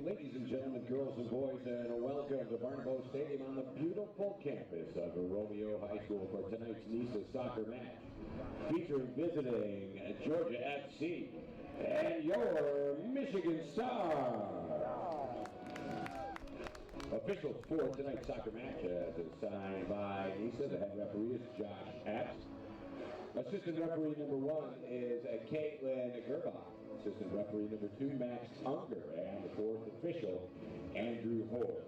ladies and gentlemen, girls and boys, and welcome to Barnabo Stadium on the beautiful campus of Romeo High School for tonight's NISA soccer match, featuring visiting Georgia FC and your Michigan Stars. Officials for tonight's soccer match as assigned by NISA. The head referee is Josh Epps. Assistant referee number 1 is Caitlin Gerbach. Assistant referee number 2, Max Unger. And the fourth official, Andrew Hoare.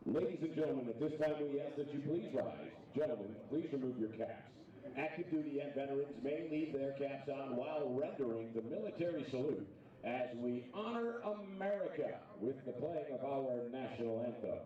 Ladies and gentlemen, at this time we ask that you please rise. Gentlemen, please remove your caps. Active duty and veterans may leave their caps on while rendering the military salute as we honor America with the playing of our national anthem.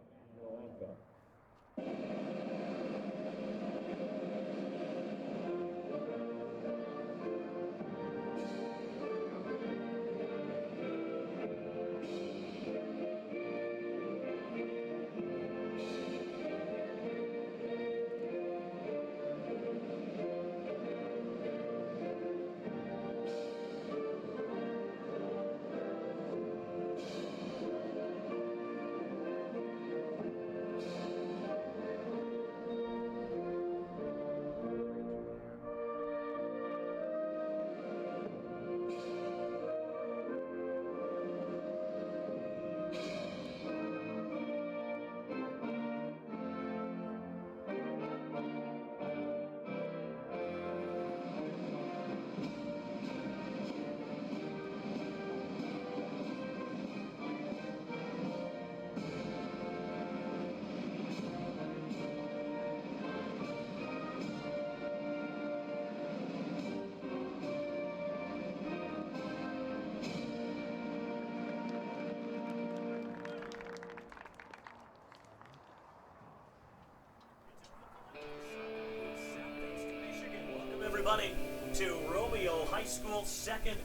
Everybody to Romeo High School's second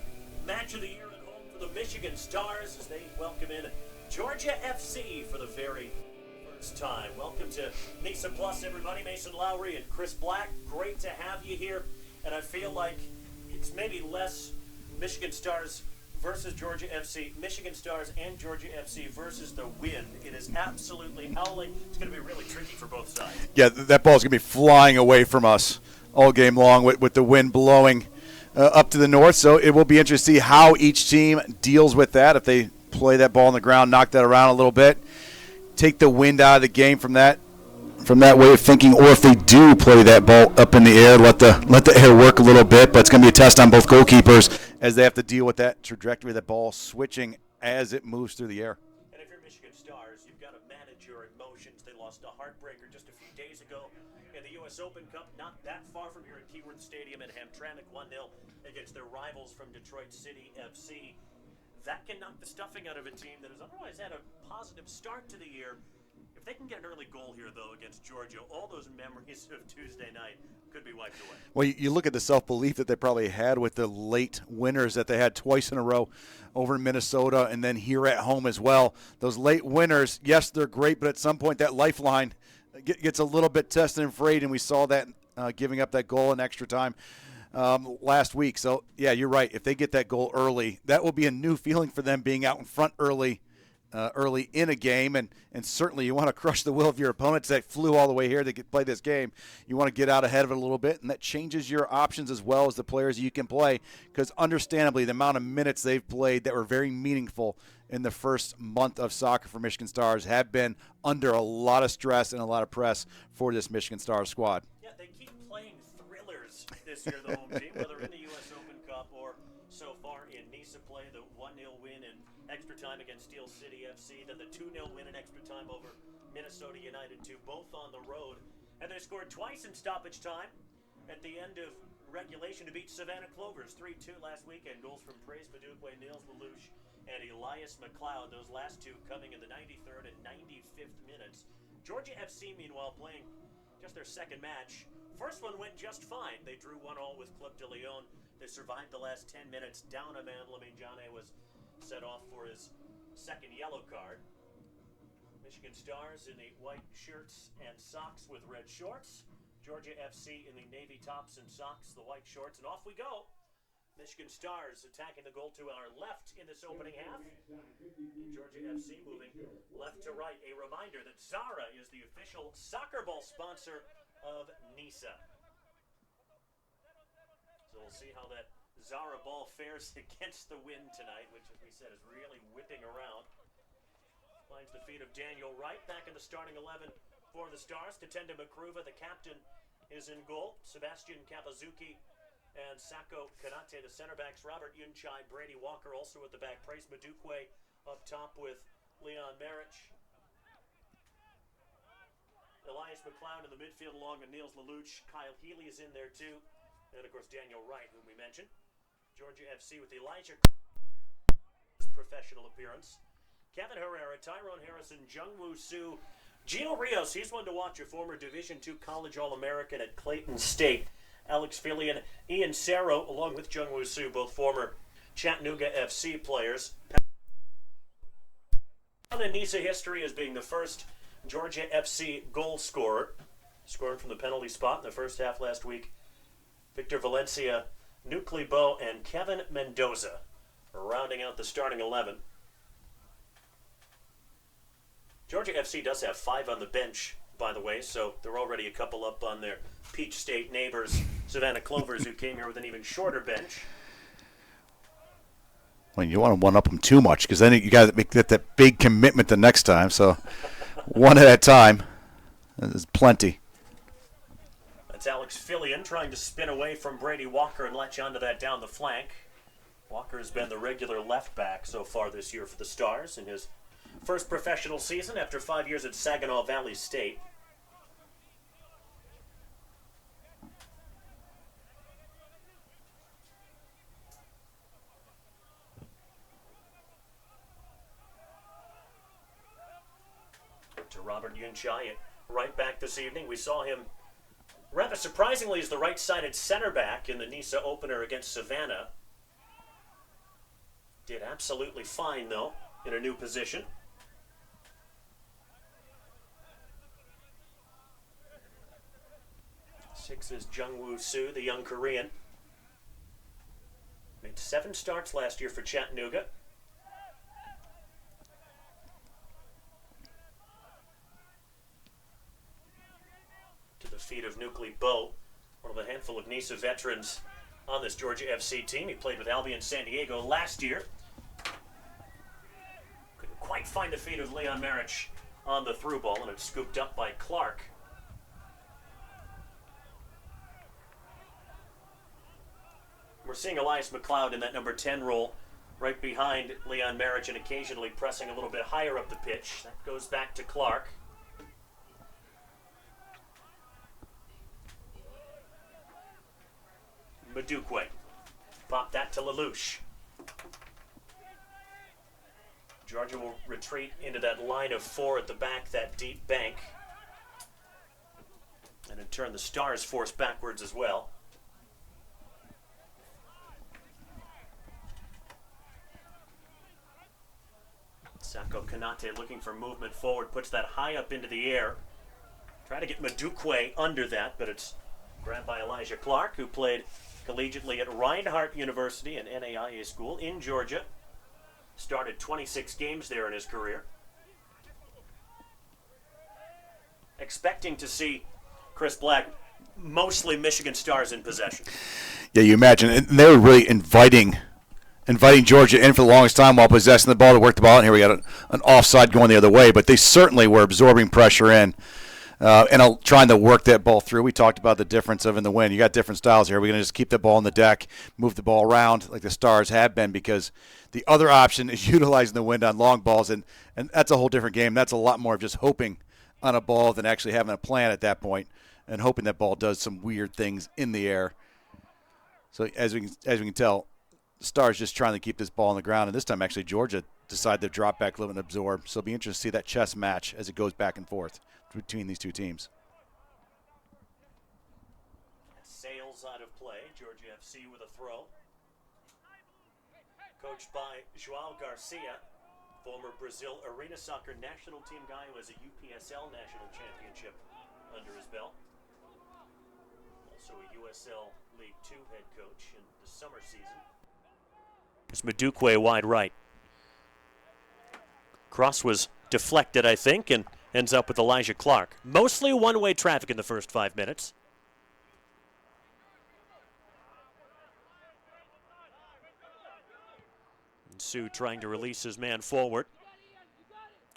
match of the year at home for the Michigan Stars as they welcome in Georgia FC for the very first time. Welcome to NISA Plus, everybody. Mason Lowry and Chris Black, great to have you here. And I feel like it's maybe less Michigan Stars versus Georgia FC, Michigan Stars and Georgia FC versus the wind. It is absolutely howling. It's going to be really tricky for both sides. Yeah, that ball's going to be flying away from us all game long with the wind blowing up to the north. So it will be interesting to see how each team deals with that. If they play that ball on the ground, knock that around a little bit, take the wind out of the game from that way of thinking, or if they do play that ball up in the air, let the air work a little bit. But it's going to be a test on both goalkeepers as they have to deal with that trajectory of the ball switching as it moves through the air. And if you're Michigan Stars, you've got to manage your emotions. They lost a heartbreaker just a few days ago in the U.S. Open Cup, not that far from here at Keyworth Stadium in Hamtramck, 1-0 against their rivals from Detroit City FC. That can knock the stuffing out of a team that has otherwise had a positive start to the year. If they can get an early goal here, though, against Georgia, all those memories of Tuesday night could be wiped away. Well, you look at the self-belief that they probably had with the late winners that they had twice in a row over in Minnesota and then here at home as well. Those late winners, yes, they're great, but at some point that lifeline gets a little bit tested and frayed, and we saw that giving up that goal in extra time last week. So, yeah, you're right. If they get that goal early, that will be a new feeling for them being out in front early in a game, and certainly you want to crush the will of your opponents that flew all the way here to play this game. You want to get out ahead of it a little bit, and that changes your options as well as the players you can play, because understandably the amount of minutes they've played that were very meaningful in the first month of soccer for Michigan Stars have been under a lot of stress and a lot of press for this Michigan Stars squad. Yeah, they keep playing thrillers this year, the home team, whether in the U.S. Open Cup or so far in NISA play, the 1-0 win in extra time against Steel City FC, then the 2-0 win in extra time over Minnesota United 2, both on the road. And they scored twice in stoppage time at the end of regulation to beat Savannah Clovers 3-2 last weekend. Goals from Praise Padukwe, Nils Lelouch, and Elias McLeod, those last two coming in the 93rd and 95th minutes. Georgia FC, meanwhile, playing just their second match. First one went just fine. They drew 1-1 with Club de Leon. They survived the last 10 minutes. Down a man, Lamijane was set off for his second yellow card. Michigan Stars in the white shirts and socks with red shorts. Georgia FC in the navy tops and socks, the white shorts. And off we go Michigan Stars attacking the goal to our left in this opening half. Georgia FC moving left to right. A reminder that Zara is the official soccer ball sponsor of NISA. So we'll see how that Zara ball fares against the wind tonight, which, as we said, is really whipping around. Finds the feet of Daniel Wright back in the starting 11 for the Stars. Tatenda Makruva, the captain, is in goal. Sebastian Kapazuki and Sako Kanate, the center backs. Robert Yunchai, Brady Walker also at the back. Praise Madukwe up top with Leon Marich. Elias McLeod in the midfield along with Niels Lelouch. Kyle Healy is in there too. And of course Daniel Wright, whom we mentioned. Georgia FC with Elijah professional appearance. Kevin Herrera, Tyrone Harrison, Jungwoo Soo, Gino Rios, he's one to watch, a former Division II College All-American at Clayton State. Alex Fillion, Ian Cerro, along with Jungwoo Soo, both former Chattanooga FC players. In NISA history as being the first Georgia FC goal scorer, scoring from the penalty spot in the first half last week. Victor Valencia, Nuclei Bo, and Kevin Mendoza rounding out the starting 11. Georgia FC does have 5 on the bench, by the way, so they're already a couple up on their Peach State neighbors, Savannah Clovers, who came here with an even shorter bench. Well, you want to one-up them too much because then you got to make that big commitment the next time. So one at a time is plenty. That's Alex Fillion trying to spin away from Brady Walker and latch onto that down the flank. Walker has been the regular left back so far this year for the Stars in his first professional season after 5 years at Saginaw Valley State. To Robert Yunchai, right back this evening. We saw him rather surprisingly as the right-sided center back in the NISA opener against Savannah. Did absolutely fine, though, in a new position. Six is Jungwoo Soo, the young Korean. Made 7 starts last year for Chattanooga. To the feet of Nuclei Bo, one of a handful of NISA veterans on this Georgia FC team. He played with Albion San Diego last year. Couldn't quite find the feet of Leon Marich on the through ball, and it's scooped up by Clark. We're seeing Elias McLeod in that number 10 role, right behind Leon Marich and occasionally pressing a little bit higher up the pitch. That goes back to Clark. Madukwe. Pop that to Lelouch. Georgia will retreat into that line of 4 at the back, that deep bank. And in turn, the Stars force backwards as well. Sako Kanate looking for movement forward, puts that high up into the air. Try to get Madukwe under that, but it's grabbed by Elijah Clark, who played collegiately at Reinhardt University, an NAIA school in Georgia. Started 26 games there in his career. Expecting to see Chris Black, mostly Michigan Stars in possession. Yeah, you imagine. And they were really inviting Georgia in for the longest time while possessing the ball to work the ball. And here we got an offside going the other way. But they certainly were absorbing pressure in and trying to work that ball through. We talked about the difference of in the wind. You got different styles here. We're going to just keep the ball on the deck, move the ball around like the Stars have been, because the other option is utilizing the wind on long balls, and that's a whole different game. That's a lot more of just hoping on a ball than actually having a plan at that point and hoping that ball does some weird things in the air. So as we can tell, the Stars just trying to keep this ball on the ground, and this time actually Georgia decided to drop back a little and absorb. So it'll be interesting to see that chess match as it goes back and forth between these two teams. Sails out of play. Georgia FC with a throw. Coached by João Garcia, former Brazil Arena Soccer national team guy who has a UPSL national championship under his belt. also a USL League Two head coach in the summer season. It's Madukwe wide right. Cross was deflected, I think, and ends up with Elijah Clark. Mostly one-way traffic in the first 5 minutes. And Sue trying to release his man forward.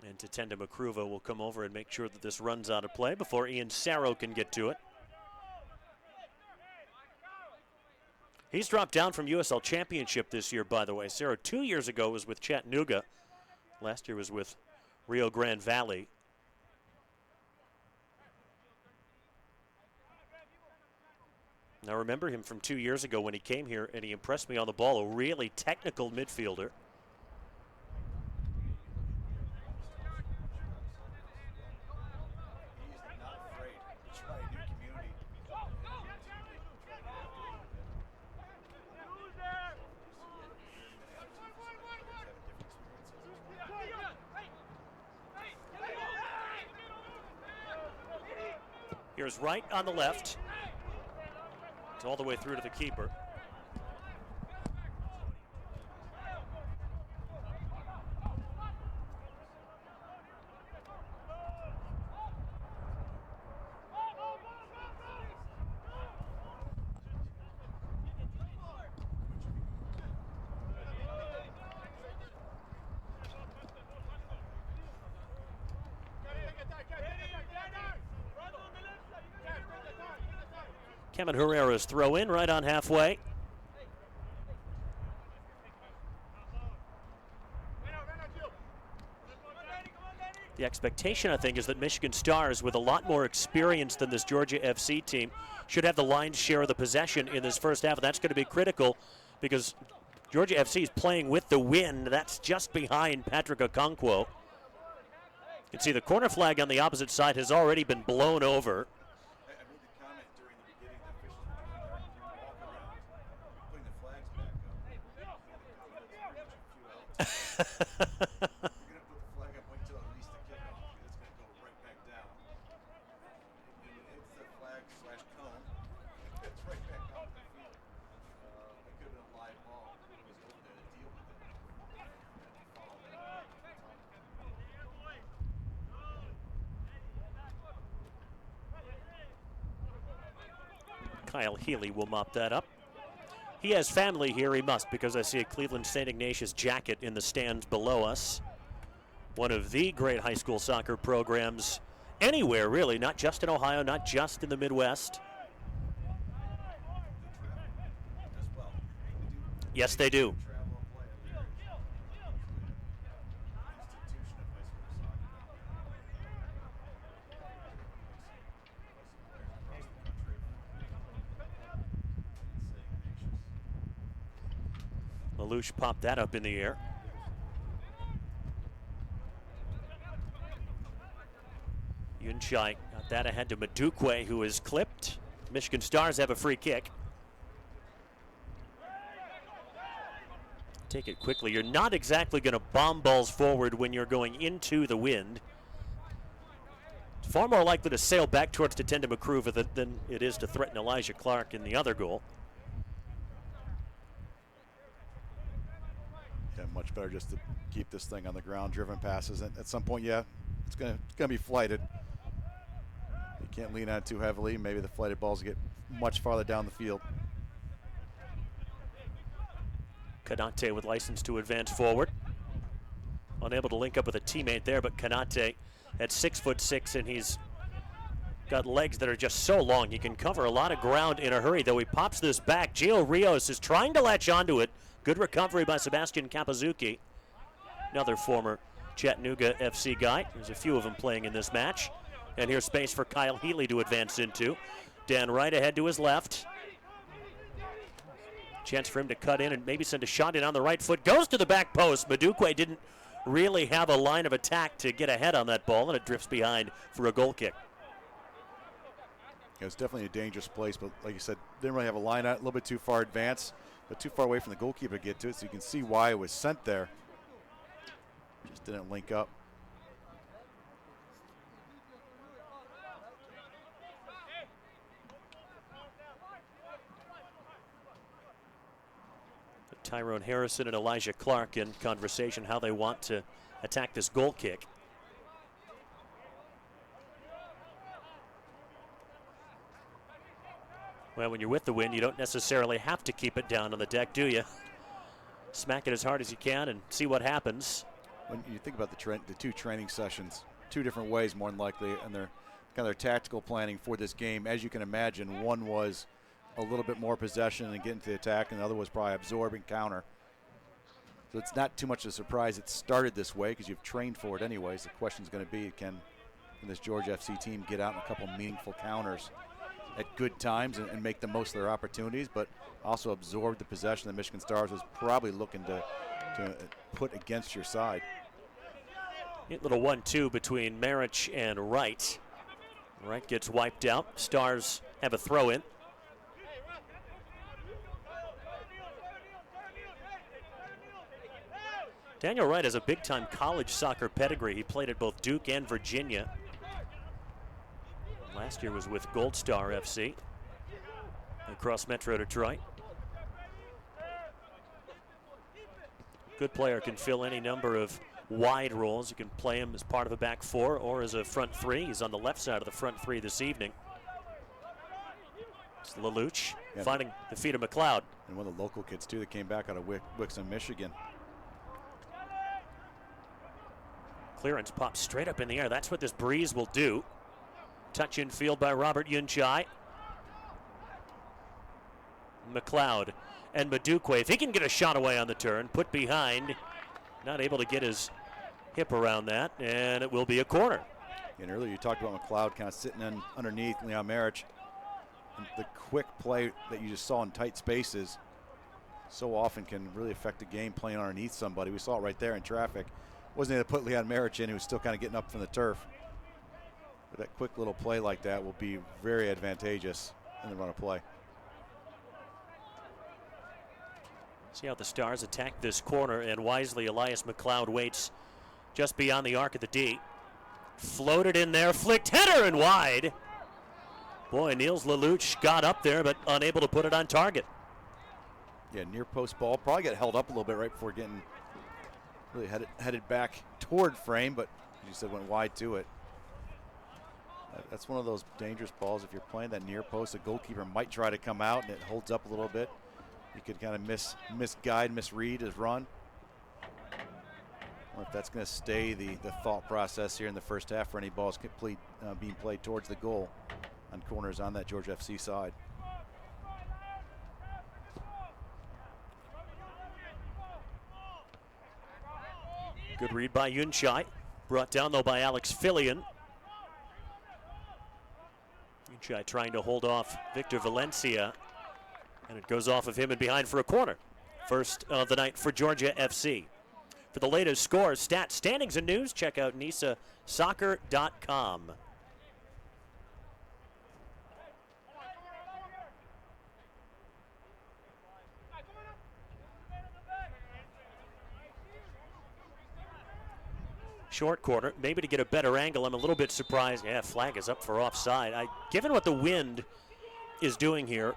And Tatenda Makruva will come over and make sure that this runs out of play before Ian Sarro can get to it. He's dropped down from USL Championship this year, by the way. Sarro 2 years ago was with Chattanooga. Last year was with Rio Grande Valley. Now remember him from 2 years ago when he came here and he impressed me on the ball, a really technical midfielder. Here's Wright on the left. It's all the way through to the keeper. Kevin Herrera's throw in right on halfway. The expectation, I think, is that Michigan Stars, with a lot more experience than this Georgia FC team, should have the lion's share of the possession in this first half. And that's going to be critical because Georgia FC is playing with the wind. That's just behind Patrick Okonkwo. You can see the corner flag on the opposite side has already been blown over. You're going to put the flag up, wait till at least the kickoff, because it's going to go right back down. And it hits the flag / cone, it's right back out the field. It could have been a live ball. It was over there to deal with it. Kyle Healy will mop that up. He has family here, he must, because I see a Cleveland St. Ignatius jacket in the stands below us. One of the great high school soccer programs anywhere, really, not just in Ohio, not just in the Midwest. Yes, they do. Lelouch popped that up in the air. Yunchai got that ahead to Madukwe, who is clipped. Michigan Stars have a free kick. Take it quickly. You're not exactly going to bomb balls forward when you're going into the wind. It's far more likely to sail back towards Tatenda Makruva than it is to threaten Elijah Clark in the other goal. Yeah, much better just to keep this thing on the ground, driven passes. And at some point, yeah, it's gonna be flighted. You can't lean on it too heavily. Maybe the flighted balls get much farther down the field. Kanate with license to advance forward. Unable to link up with a teammate there, but Kanate at 6'6", and he's got legs that are just so long. He can cover a lot of ground in a hurry, though he pops this back. Gio Rios is trying to latch onto it. Good recovery by Sebastian Kapazuki, another former Chattanooga FC guy. There's a few of them playing in this match. And here's space for Kyle Healy to advance into. Dan Wright ahead to his left. Chance for him to cut in and maybe send a shot in on the right foot. Goes to the back post. Madukwe didn't really have a line of attack to get ahead on that ball, and it drifts behind for a goal kick. It was definitely a dangerous place, but like you said, didn't really have a line out, a little bit too far advanced, but too far away from the goalkeeper to get to it, so you can see why it was sent there. Just didn't link up. Tyrone Harrison and Elijah Clark in conversation how they want to attack this goal kick. Well, when you're with the wind, you don't necessarily have to keep it down on the deck, do you? Smack it as hard as you can and see what happens. When you think about the two training sessions, two different ways more than likely, and their kind of their tactical planning for this game, as you can imagine, one was a little bit more possession and get into the attack, and the other was probably absorb and counter. So it's not too much of a surprise it started this way because you've trained for it anyways. The question is going to be, can this Georgia FC team get out in a couple meaningful counters at good times and make the most of their opportunities, but also absorb the possession that Michigan Stars was probably looking to put against your side. Little 1-2 between Marich and Wright. Wright gets wiped out. Stars have a throw in. Daniel Wright has a big-time college soccer pedigree. He played at both Duke and Virginia. Last year was with Gold Star FC across Metro Detroit. Good player, can fill any number of wide roles. You can play him as part of a back four or as a front three. He's on the left side of the front three this evening. It's Lelouch finding the feet of McLeod. And one of the local kids, too, that came back out of Wixom, Michigan. Clearance pops straight up in the air. That's what this breeze will do. Touch in field by Robert Yunchai. McLeod and Madukwe. If he can get a shot away on the turn, put behind. Not able to get his hip around that, and it will be a corner. And earlier you talked about McLeod kind of sitting in underneath Leon Marich. And the quick play that you just saw in tight spaces so often can really affect a game playing underneath somebody. We saw it right there in traffic. Wasn't able to put Leon Marich in, who was still kind of getting up from the turf. But that quick little play like that will be very advantageous in the run of play. See how the Stars attack this corner, and wisely Elias McLeod waits just beyond the arc of the D. Floated in there, flicked header and wide. Boy, Niels Lelouch got up there but unable to put it on target. Yeah, near post ball. Probably got held up a little bit right before getting really headed back toward frame, but as you said, went wide to it. That's one of those dangerous balls. If you're playing that near post, the goalkeeper might try to come out and it holds up a little bit. You could kind of misread his run. Or if that's going to stay the thought process here in the first half for any balls being played towards the goal on corners on that Georgia FC side. Good read by Yunchai. Brought down, though, by Alex Fillion. Yunchai trying to hold off Victor Valencia. And it goes off of him and behind for a corner. First of the night for Georgia FC. For the latest scores, stats, standings, and news, check out nisasoccer.com. Short corner, maybe to get a better angle. I'm a little bit surprised. Yeah, flag is up for offside. Given what the wind is doing here,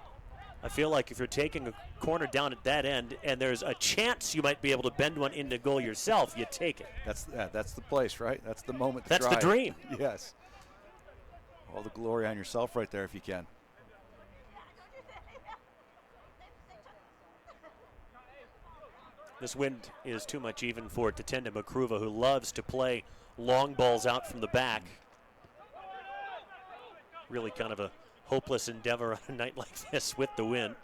I feel like if you're taking a corner down at that end and there's a chance you might be able to bend one into goal yourself, you take it. That's the place, right? That's the moment to That's try the dream. It. Yes. All the glory on yourself right there if you can. This wind is too much even for Tatenda Makruva, who loves to play long balls out from the back. Really kind of a hopeless endeavor on a night like this with the wind.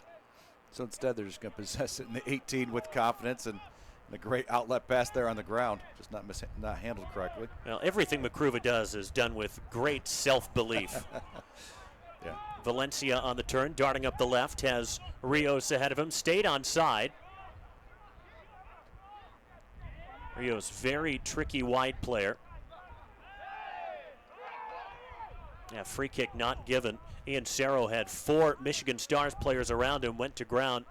So instead, they're just going to possess it in the 18 with confidence and a great outlet pass there on the ground, just not handled correctly. Well, everything Makruva does is done with great self-belief. Yeah. Valencia on the turn, darting up the left, has Rios ahead of him, stayed on side. Rios, very tricky wide player. Yeah, free kick not given. Ian Cerro had 4 Michigan Stars players around him, went to ground.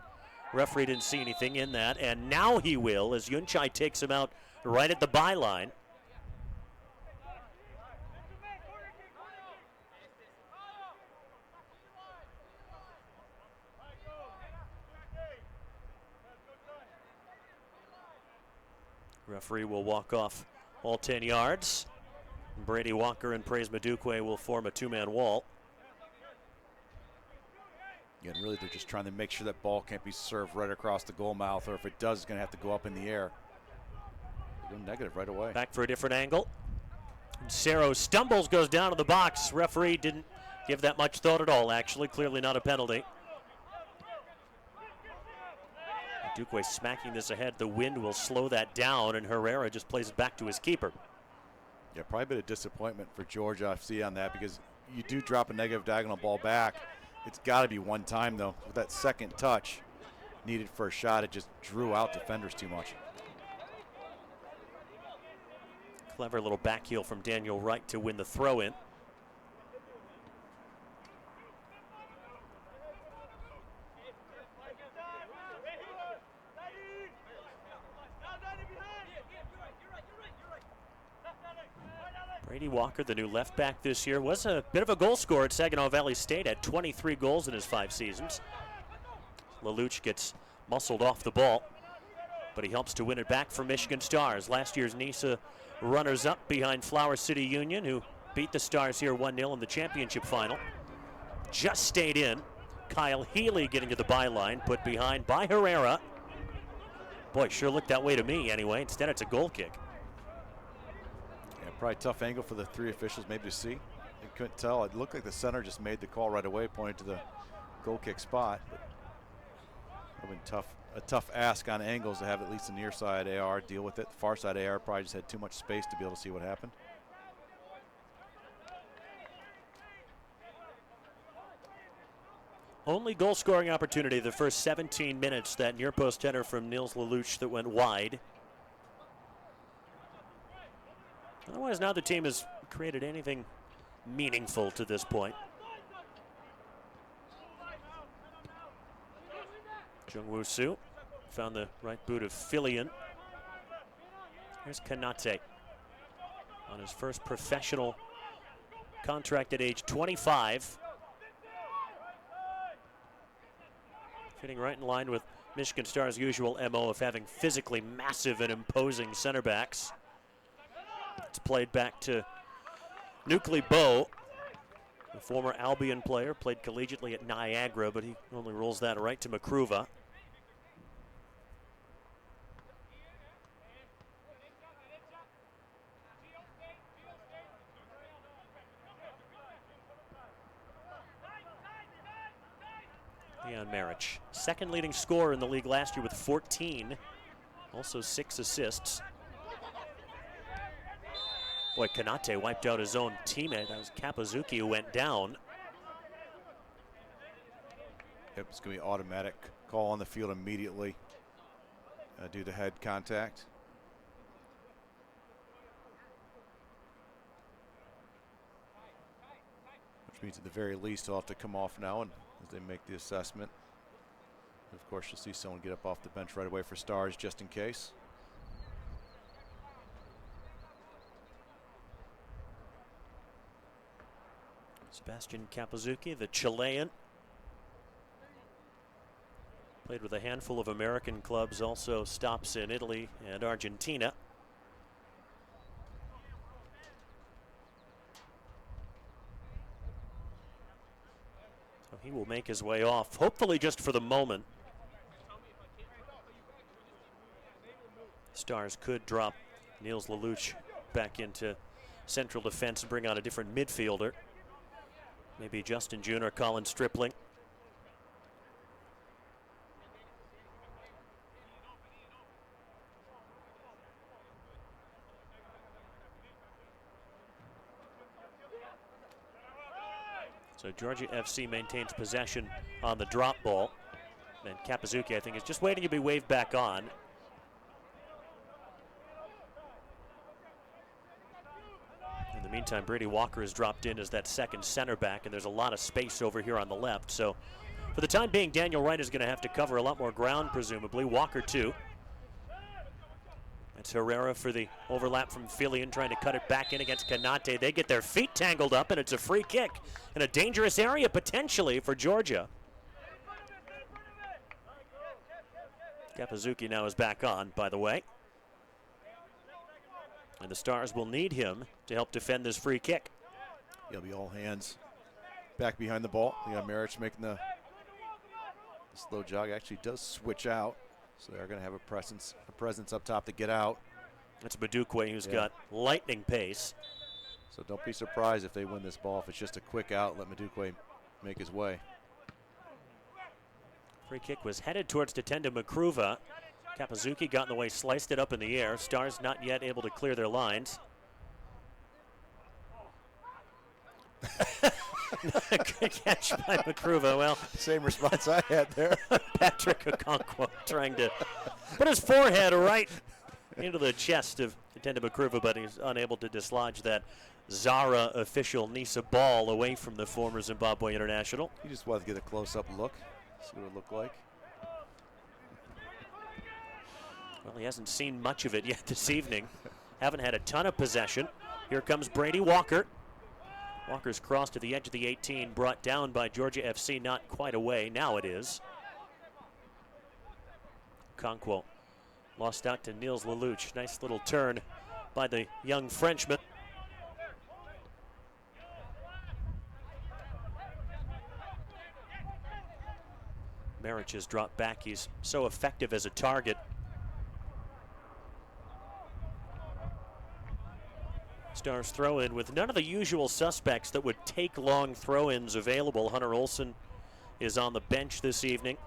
Referee didn't see anything in that, and now he will as Yunchai takes him out right at the byline. Referee will walk off all 10 yards. Brady Walker and Praise Madukwe will form a two-man wall. Yeah, and really they're just trying to make sure that ball can't be served right across the goal mouth, or if it does, it's going to have to go up in the air. Go negative right away. Back for a different angle. Cerro stumbles, goes down to the box. Referee didn't give that much thought at all, actually. Clearly not a penalty. Madukwe smacking this ahead. The wind will slow that down, and Herrera just plays it back to his keeper. Yeah, probably a bit of disappointment for Georgia FC on that, because you do drop a negative diagonal ball back. It's got to be one time, though. With that second touch needed for a shot, it just drew out defenders too much. Clever little back heel from Daniel Wright to win the throw-in. Brady Walker, the new left back this year, was a bit of a goal scorer at Saginaw Valley State, had 23 goals in his 5 seasons. Lelouch gets muscled off the ball, but he helps to win it back for Michigan Stars. Last year's NISA runners-up behind Flower City Union, who beat the Stars here 1-0 in the championship final. Just stayed in. Kyle Healy getting to the byline, put behind by Herrera. Boy, sure looked that way to me anyway. Instead, it's a goal kick. Probably a tough angle for the 3 officials maybe to see. They couldn't tell. It looked like the center just made the call right away, pointed to the goal kick spot. But it would have been a tough ask on angles to have at least the near side AR deal with it. The far side AR probably just had too much space to be able to see what happened. Only goal scoring opportunity the first 17 minutes, that near post header from Nils Lelouch that went wide. Otherwise, neither team has created anything meaningful to this point. Jungwoo Soo found the right boot of Filion. Here's Kanate on his first professional contract at age 25. Fitting right in line with Michigan Stars' usual MO of having physically massive and imposing center backs. It's played back to Nuclear Bow, a former Albion player, played collegiately at Niagara, but he only rolls that right to Makruva. Leon Marich, second leading scorer in the league last year with 14, also 6 assists. Boy, Kanate wiped out his own teammate. That was Kapazuki who went down. Yep, it's going to be automatic call on the field immediately due to head contact. Which means at the very least he'll have to come off now and as they make the assessment. Of course, you'll see someone get up off the bench right away for Stars just in case. Sebastian Kapazuki, the Chilean. Played with a handful of American clubs, also stops in Italy and Argentina. So he will make his way off, hopefully just for the moment. Stars could drop Nils Lelouch back into central defense and bring on a different midfielder. Maybe Justin June or Colin Stripling. So Georgia FC maintains possession on the drop ball. And Kapazuki, I think, is just waiting to be waved back on. In the meantime, Brady Walker has dropped in as that second center back, and there's a lot of space over here on the left. So for the time being, Daniel Wright is going to have to cover a lot more ground, presumably. Walker, too. That's Herrera for the overlap from Filion, trying to cut it back in against Kanate. They get their feet tangled up, and it's a free kick in a dangerous area, potentially, for Georgia. Kapazuki now is back on, by the way. And the Stars will need him to help defend this free kick. It'll be all hands back behind the ball. Marich making the slow jog. Actually does switch out. So they're going to have a presence up top to get out. It's Madukwe who's got lightning pace. So don't be surprised if they win this ball. If it's just a quick out, let Madukwe make his way. Free kick was headed towards Tatenda Makruva. Kapazuki got in the way, sliced it up in the air. Stars not yet able to clear their lines. Good catch by Makruva. Well, same response I had there. Patrick Okonkwo trying to put his forehead right into the chest of Tatenda Makruva, but he's unable to dislodge that Zara official Nisa ball away from the former Zimbabwe international. He just wanted to get a close-up look, see what it looked like. Well, he hasn't seen much of it yet this evening. Haven't had a ton of possession. Here comes Brady Walker. Walker's cross to the edge of the 18, brought down by Georgia FC, not quite away. Now it is. Okonkwo lost out to Niels Lelouch. Nice little turn by the young Frenchman. Marich has dropped back. He's so effective as a target. Stars throw in with none of the usual suspects that would take long throw-ins available. Hunter Olsen is on the bench this evening.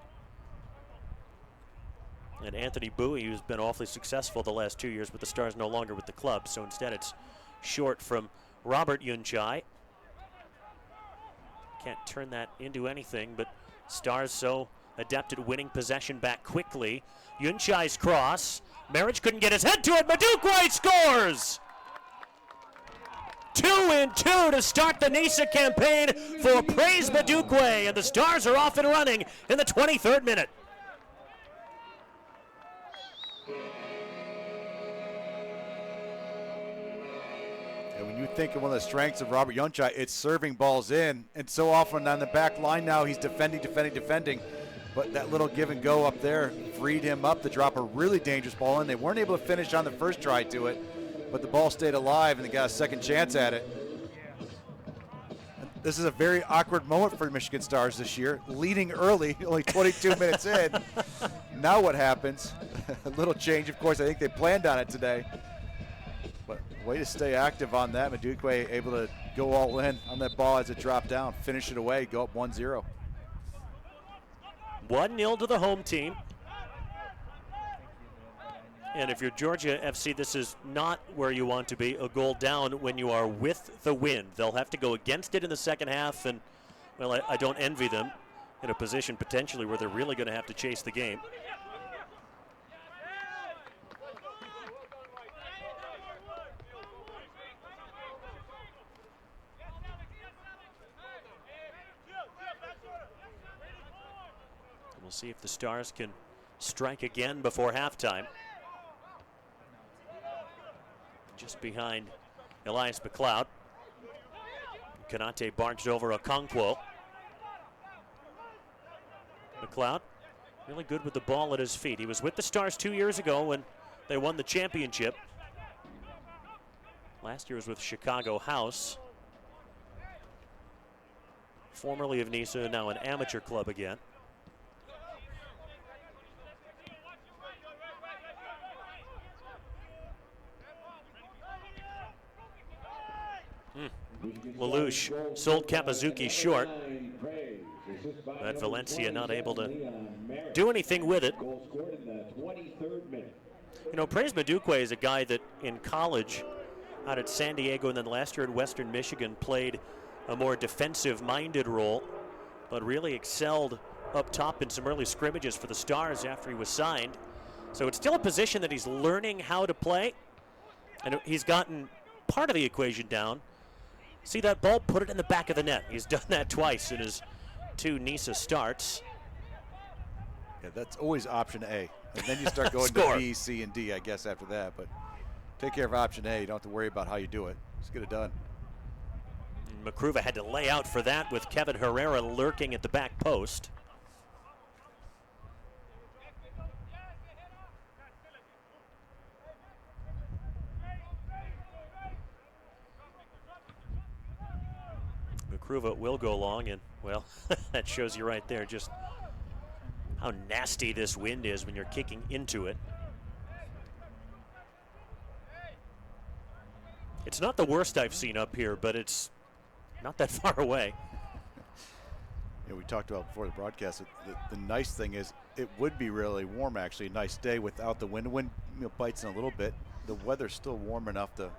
And Anthony Bowie, who's been awfully successful the last 2 years, but the Stars no longer with the club. So instead it's short from Robert Yunchai. Can't turn that into anything, but Stars so adept at winning possession back quickly. Yunchai's cross. Marich couldn't get his head to it. Madukwe scores! 2-2 to start the NISA campaign for Praise Madukwe, and the Stars are off and running in the 23rd minute. And when you think of one of the strengths of Robert Yunchai, it's serving balls in, and so often on the back line now he's defending. But that little give and go up there freed him up to drop a really dangerous ball in. They weren't able to finish on the first try to it, but the ball stayed alive and they got a second chance at it. This is a very awkward moment for Michigan Stars this year, leading early, only 22 minutes in. Now what happens? A little change, of course. I think they planned on it today. But way to stay active on that. Madukwe able to go all in on that ball as it dropped down, finish it away, go up 1-0. 1-0 to the home team. And if you're Georgia FC, this is not where you want to be, a goal down when you are with the wind. They'll have to go against it in the second half, and, well, I don't envy them in a position potentially where they're really going to have to chase the game. We'll see if the Stars can strike again before halftime. Just behind Elias McLeod. Kanate barged over Okonkwo. McLeod really good with the ball at his feet. He was with the Stars 2 years ago when they won the championship. Last year was with Chicago House. Formerly of NISA, now an amateur club again. Lelouch sold Kapazuki short, but Valencia not able to do anything with it. You know, Praise Madukwe is a guy that in college out at San Diego and then last year at Western Michigan played a more defensive-minded role, but really excelled up top in some early scrimmages for the Stars after he was signed. So it's still a position that he's learning how to play, and he's gotten part of the equation down. See that ball? Put it in the back of the net. He's done that twice in his 2 NISA starts. Yeah, that's always option A. And then you start going to B, C, and D, I guess, after that. But take care of option A. You don't have to worry about how you do it. Just get it done. Makruva had to lay out for that with Kevin Herrera lurking at the back post. Makruva will go long, and, well, that shows you right there just how nasty this wind is when you're kicking into it. It's not the worst I've seen up here, but it's not that far away. We talked about before the broadcast, the nice thing is it would be really warm, actually, a nice day without the wind. The wind bites in a little bit. The weather's still warm enough to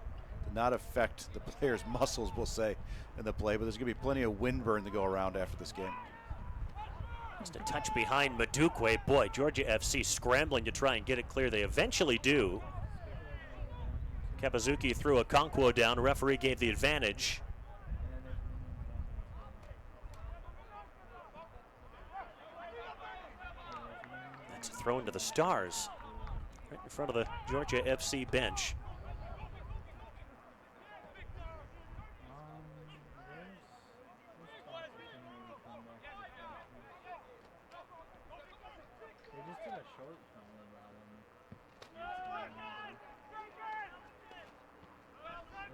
not affect the players' muscles, we'll say, in the play, but there's going to be plenty of wind burn to go around after this game. Just a touch behind Madukwe. Boy, Georgia FC scrambling to try and get it clear. They eventually do. Kapazuki threw a Okonkwo down. Referee gave the advantage. That's a throw into the Stars, right in front of the Georgia FC bench.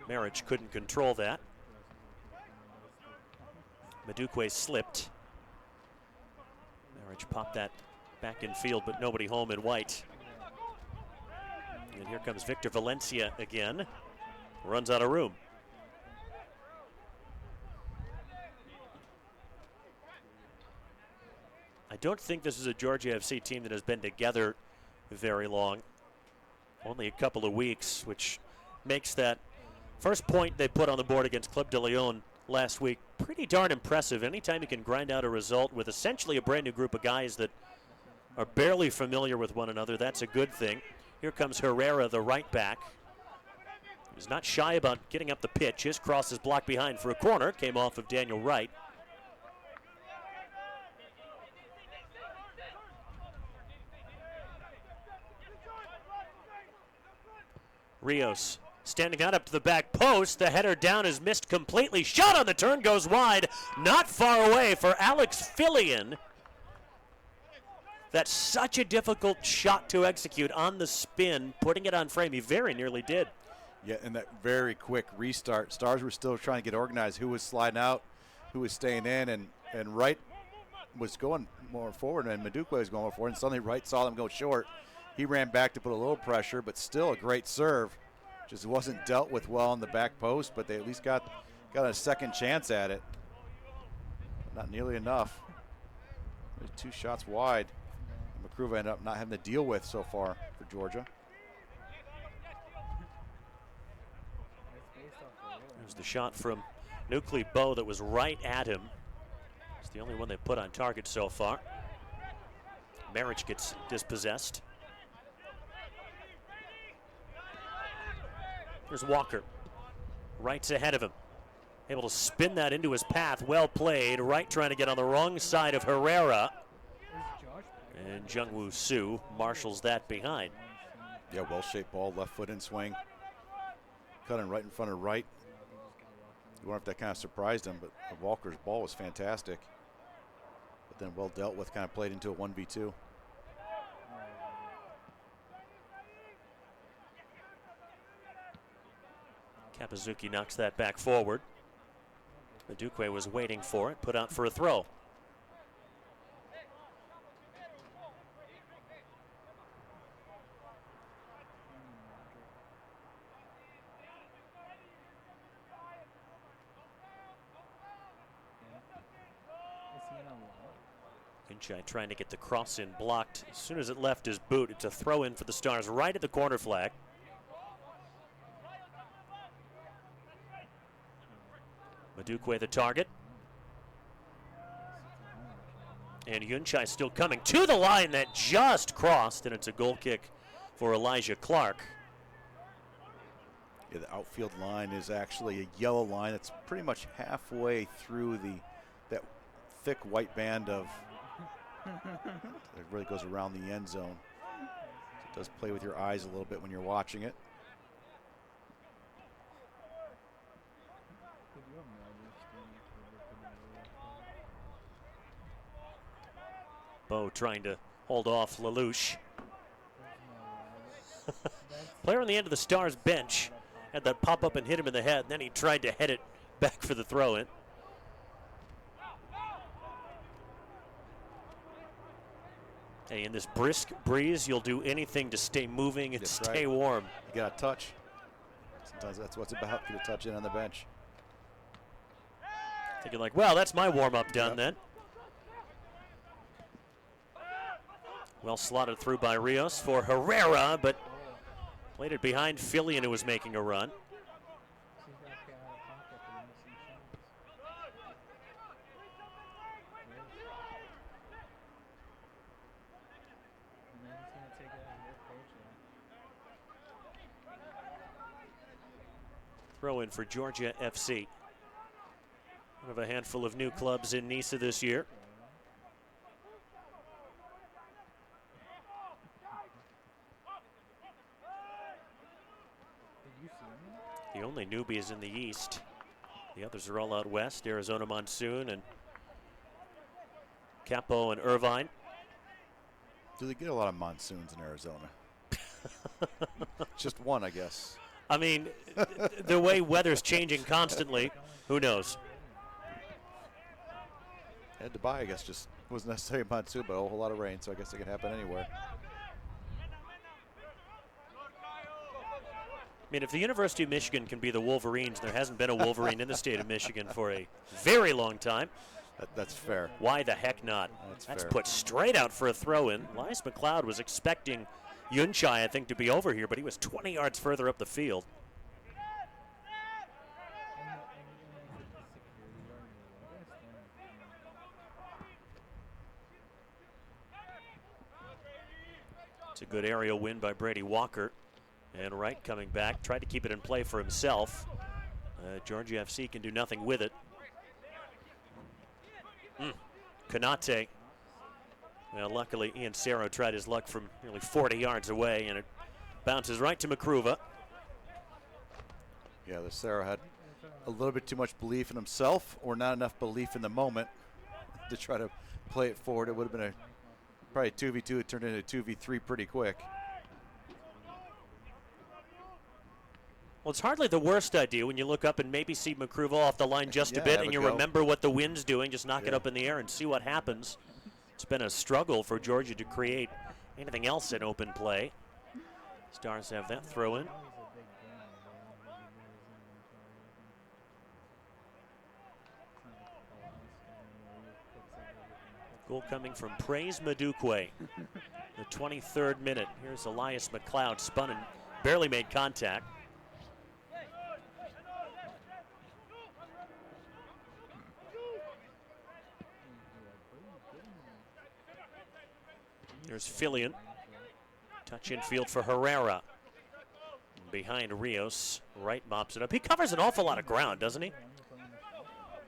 Marriage couldn't control that. Madukwe slipped. Marriage popped that back in field, but nobody home in white. And here comes Victor Valencia again. Runs out of room. I don't think this is a Georgia FC team that has been together very long. Only a couple of weeks, which makes that first point they put on the board against Club de Leon last week pretty darn impressive. Anytime you can grind out a result with essentially a brand new group of guys that are barely familiar with one another, that's a good thing. Here comes Herrera, the right back. He's not shy about getting up the pitch. His cross is blocked behind for a corner. Came off of Daniel Wright. Rios standing out up to the back post. The header down is missed completely. Shot on the turn goes wide. Not far away for Alex Fillion. That's such a difficult shot to execute on the spin. Putting it on frame, he very nearly did. Yeah, and that very quick restart. Stars were still trying to get organized. Who was sliding out, who was staying in, and Wright was going more forward, and Madukwe was going forward, and suddenly Wright saw them go short. He ran back to put a little pressure, but still a great serve. Just wasn't dealt with well on the back post, but they at least got a second chance at it. Not nearly enough. There's 2 shots wide. Makruva ended up not having to deal with so far for Georgia. There's the shot from Nuclear Bow that was right at him. It's the only one they put on target so far. Marriage gets dispossessed. There's Walker. Wright's ahead of him. Able to spin that into his path. Well played. Wright trying to get on the wrong side of Herrera. And Jungwoo Soo marshals that behind. Yeah, well-shaped ball, left foot in swing. Cutting right in front of Wright. You wonder if that kind of surprised him, but Walker's ball was fantastic. But then well dealt with, kind of played into a 1v2. Kapazuki knocks that back forward. Madukwe was waiting for it, put out for a throw. Yunchai trying to get the cross in, blocked as soon as it left his boot. It's a throw in for the Stars right at the corner flag. Madukwe the target. And Yunchai still coming to the line that just crossed, and it's a goal kick for Elijah Clark. Yeah, the outfield line is actually a yellow line. It's pretty much halfway through that thick white band of it really goes around the end zone. So it does play with your eyes a little bit when you're watching it. Bo trying to hold off Lelouch. Player on the end of the Stars bench had that pop up and hit him in the head, and then he tried to head it back for the throw in. Hey, in this brisk breeze, you'll do anything to stay moving and stay warm. You got a touch. Sometimes that's what's about. Get a touch in on the bench. Thinking like, well, that's my warm-up done then. Well slotted through by Rios for Herrera, but played it behind Fillion, who was making a run. Throw in for Georgia FC. One of a handful of new clubs in Nice this year. The only newbie is in the east. The others are all out west. Arizona Monsoon and Capo and Irvine. Do they get a lot of monsoons in Arizona? Just one, I guess. I mean, the way weather's changing constantly, who knows? And Dubai, I guess, just wasn't necessarily a monsoon, but a whole lot of rain, so I guess it could happen anywhere. I mean, if the University of Michigan can be the Wolverines, there hasn't been a Wolverine in the state of Michigan for a very long time. That's fair. Why the heck not? That's fair. Put straight out for a throw-in. Elias McLeod was expecting Yunchai, I think, to be over here, but he was 20 yards further up the field. It's a good aerial win by Brady Walker. And Wright coming back, tried to keep it in play for himself. Georgia FC can do nothing with it. Konate. Well, luckily, Ian Cerro tried his luck from nearly 40 yards away, and it bounces right to Makruva. Yeah, the Cerro had a little bit too much belief in himself or not enough belief in the moment to try to play it forward. It would have been probably a 2v2. It turned into a 2v3 pretty quick. Well, it's hardly the worst idea when you look up and maybe see Makruva off the line just a bit, and you remember what the wind's doing. Just knock it up in the air and see what happens. It's been a struggle for Georgia to create anything else in open play. Stars have that throw in. Goal coming from Praise Madukwe. The 23rd minute. Here's Elias McLeod, spun and barely made contact. There's Fillion. Touch infield for Herrera. Behind Rios. Wright mops it up. He covers an awful lot of ground, doesn't he?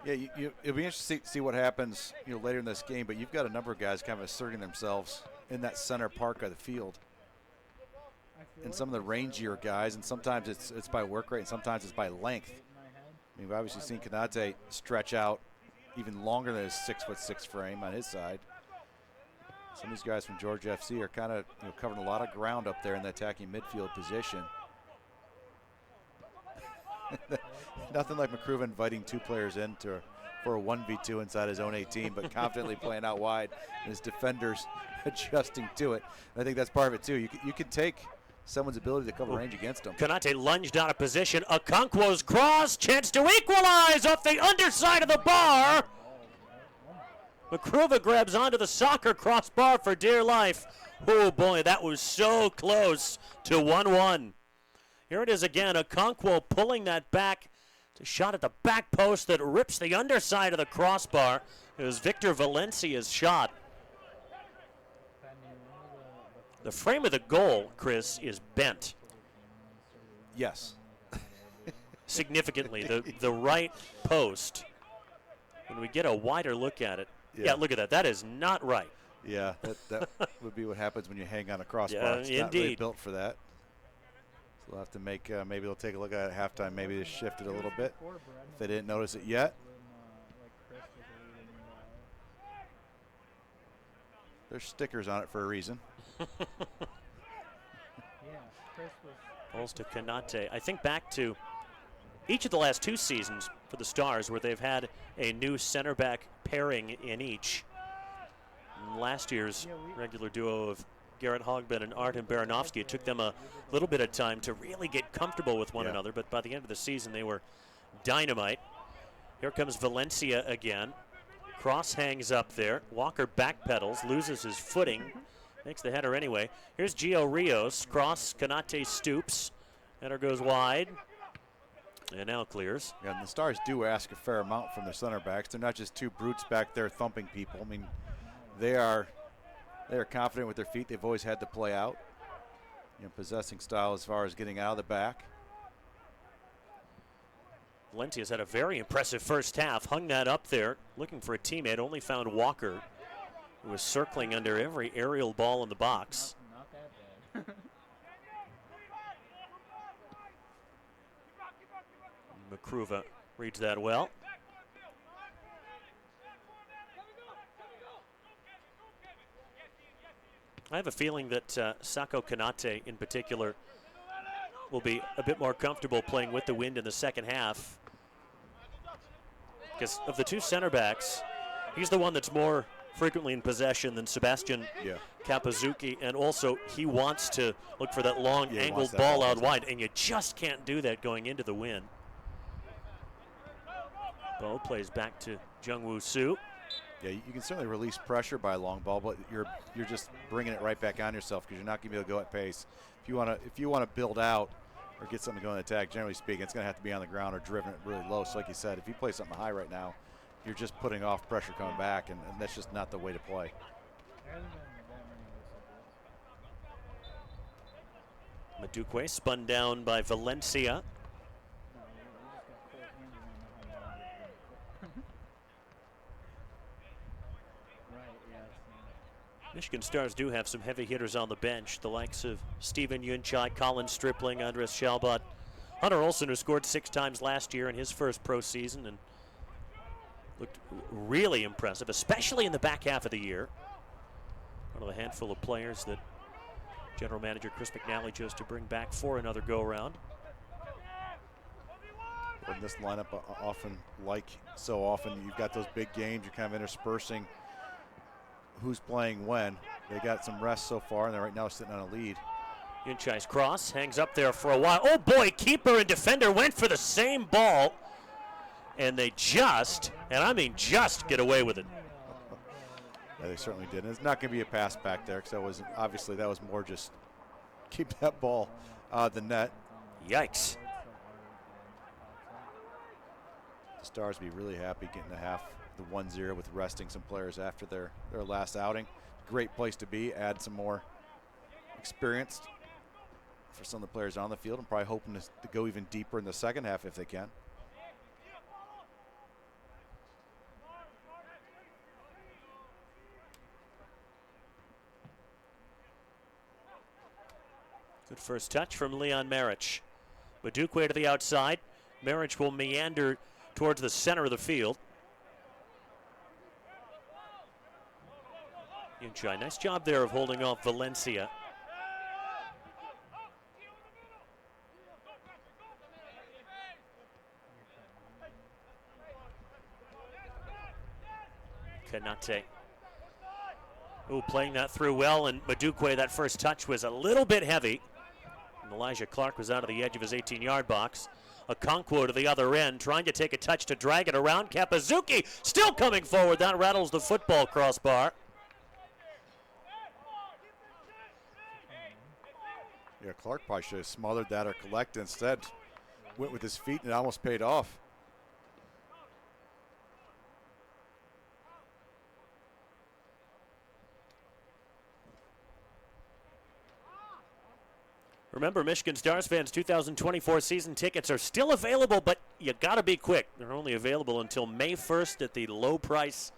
Yeah, it'll be interesting to see what happens, later in this game. But you've got a number of guys kind of asserting themselves in that center part of the field, and some of the rangier guys. And sometimes it's by work rate, and sometimes it's by length. I mean, we've obviously seen Konate stretch out even longer than his 6'6" frame on his side. Some of these guys from Georgia FC are kind of covering a lot of ground up there in the attacking midfield position. Nothing like Makruva inviting two players in for a 1v2 inside his own 18, but confidently playing out wide, and his defenders adjusting to it. And I think that's part of it too. You can take someone's ability to cover range against them. Konate lunged out of position. Okonkwo's cross, chance to equalize off the underside of the bar. Makruva grabs onto the soccer crossbar for dear life. Oh boy, that was so close to 1-1. Here it is again, Okonkwo pulling that back. It's a shot at the back post that rips the underside of the crossbar. It was Victor Valencia's shot. The frame of the goal, Chris, is bent. Yes. Significantly, the right post. When we get a wider look at it, yeah, look at that. That is not right. Yeah, that would be what happens when you hang on a crossbar. Yeah, it's indeed. Not really built for that. So we'll have to make, maybe they'll take a look at it at halftime. Maybe they shift it a little bit if they didn't notice it yet. There's stickers on it for a reason. Balls to Konate. I think back to each of the last two seasons for the Stars where they've had a new center back pairing in each. And last year's regular duo of Garrett Hogben and Artem Baranovsky, it took them a little bit of time to really get comfortable with one another, but by the end of the season they were dynamite. Here comes Valencia again. Cross hangs up there. Walker backpedals, loses his footing, makes the header anyway. Here's Gio Rios. Cross, Canate stoops. Header goes wide. And now clears. Yeah, and the Stars do ask a fair amount from their center backs. They're not just two brutes back there thumping people. I mean, they are confident with their feet. They've always had to play out. You know, possessing style as far as getting out of the back. Valencia's had a very impressive first half. Hung that up there, looking for a teammate. Only found Walker, who was circling under every aerial ball in the box. Not that bad. Makruva reads that well. I have a feeling that Sako Kanate in particular will be a bit more comfortable playing with the wind in the second half. Because of the two center backs, he's the one that's more frequently in possession than Sebastian Kapazuki, and also he wants to look for that long angled ball out wide, and you just can't do that going into the wind. Bo plays back to Jungwoo Soo. Yeah, you can certainly release pressure by a long ball, but you're just bringing it right back on yourself because you're not going to be able to go at pace. If you want to build out or get something going to attack, generally speaking, it's going to have to be on the ground or driven it really low. So like you said, if you play something high right now, you're just putting off pressure coming back, and that's just not the way to play. Madukwe spun down by Valencia. Michigan Stars do have some heavy hitters on the bench, the likes of Steven Yunchai, Colin Stripling, Andres Shalbot, Hunter Olsen, who scored 6 times last year in his first pro season and looked really impressive, especially in the back half of the year. One of the handful of players that General Manager Chris McNally chose to bring back for another go-around. In this lineup, so often, you've got those big games, you're kind of interspersing who's playing when. They got some rest so far, and they're right now sitting on a lead. Yunchai's cross hangs up there for a while. Oh boy, keeper and defender went for the same ball, and they just get away with it. Yeah, they certainly did. And it's not going to be a pass back there, because that was more just keep that ball out of the net. Yikes. The Stars be really happy getting the 1-0 with resting some players after their last outing. Great place to be. Add some more experience for some of the players on the field. I'm probably hoping to go even deeper in the second half if they can. Good first touch from Leon Marich. Madukwe to the outside. Marich will meander towards the center of the field. Yunchai, nice job there of holding off Valencia. Kanate. Ooh, playing that through well, and Madukwe, that first touch was a little bit heavy. And Elijah Clark was out of the edge of his 18-yard box. Okonkwo to the other end, trying to take a touch to drag it around. Kapazuki still coming forward. That rattles the football crossbar. Yeah, Clark probably should have smothered that or collected. Instead, went with his feet and it almost paid off. Remember, Michigan Stars fans, 2024 season tickets are still available, but you got to be quick. They're only available until May 1st at the low price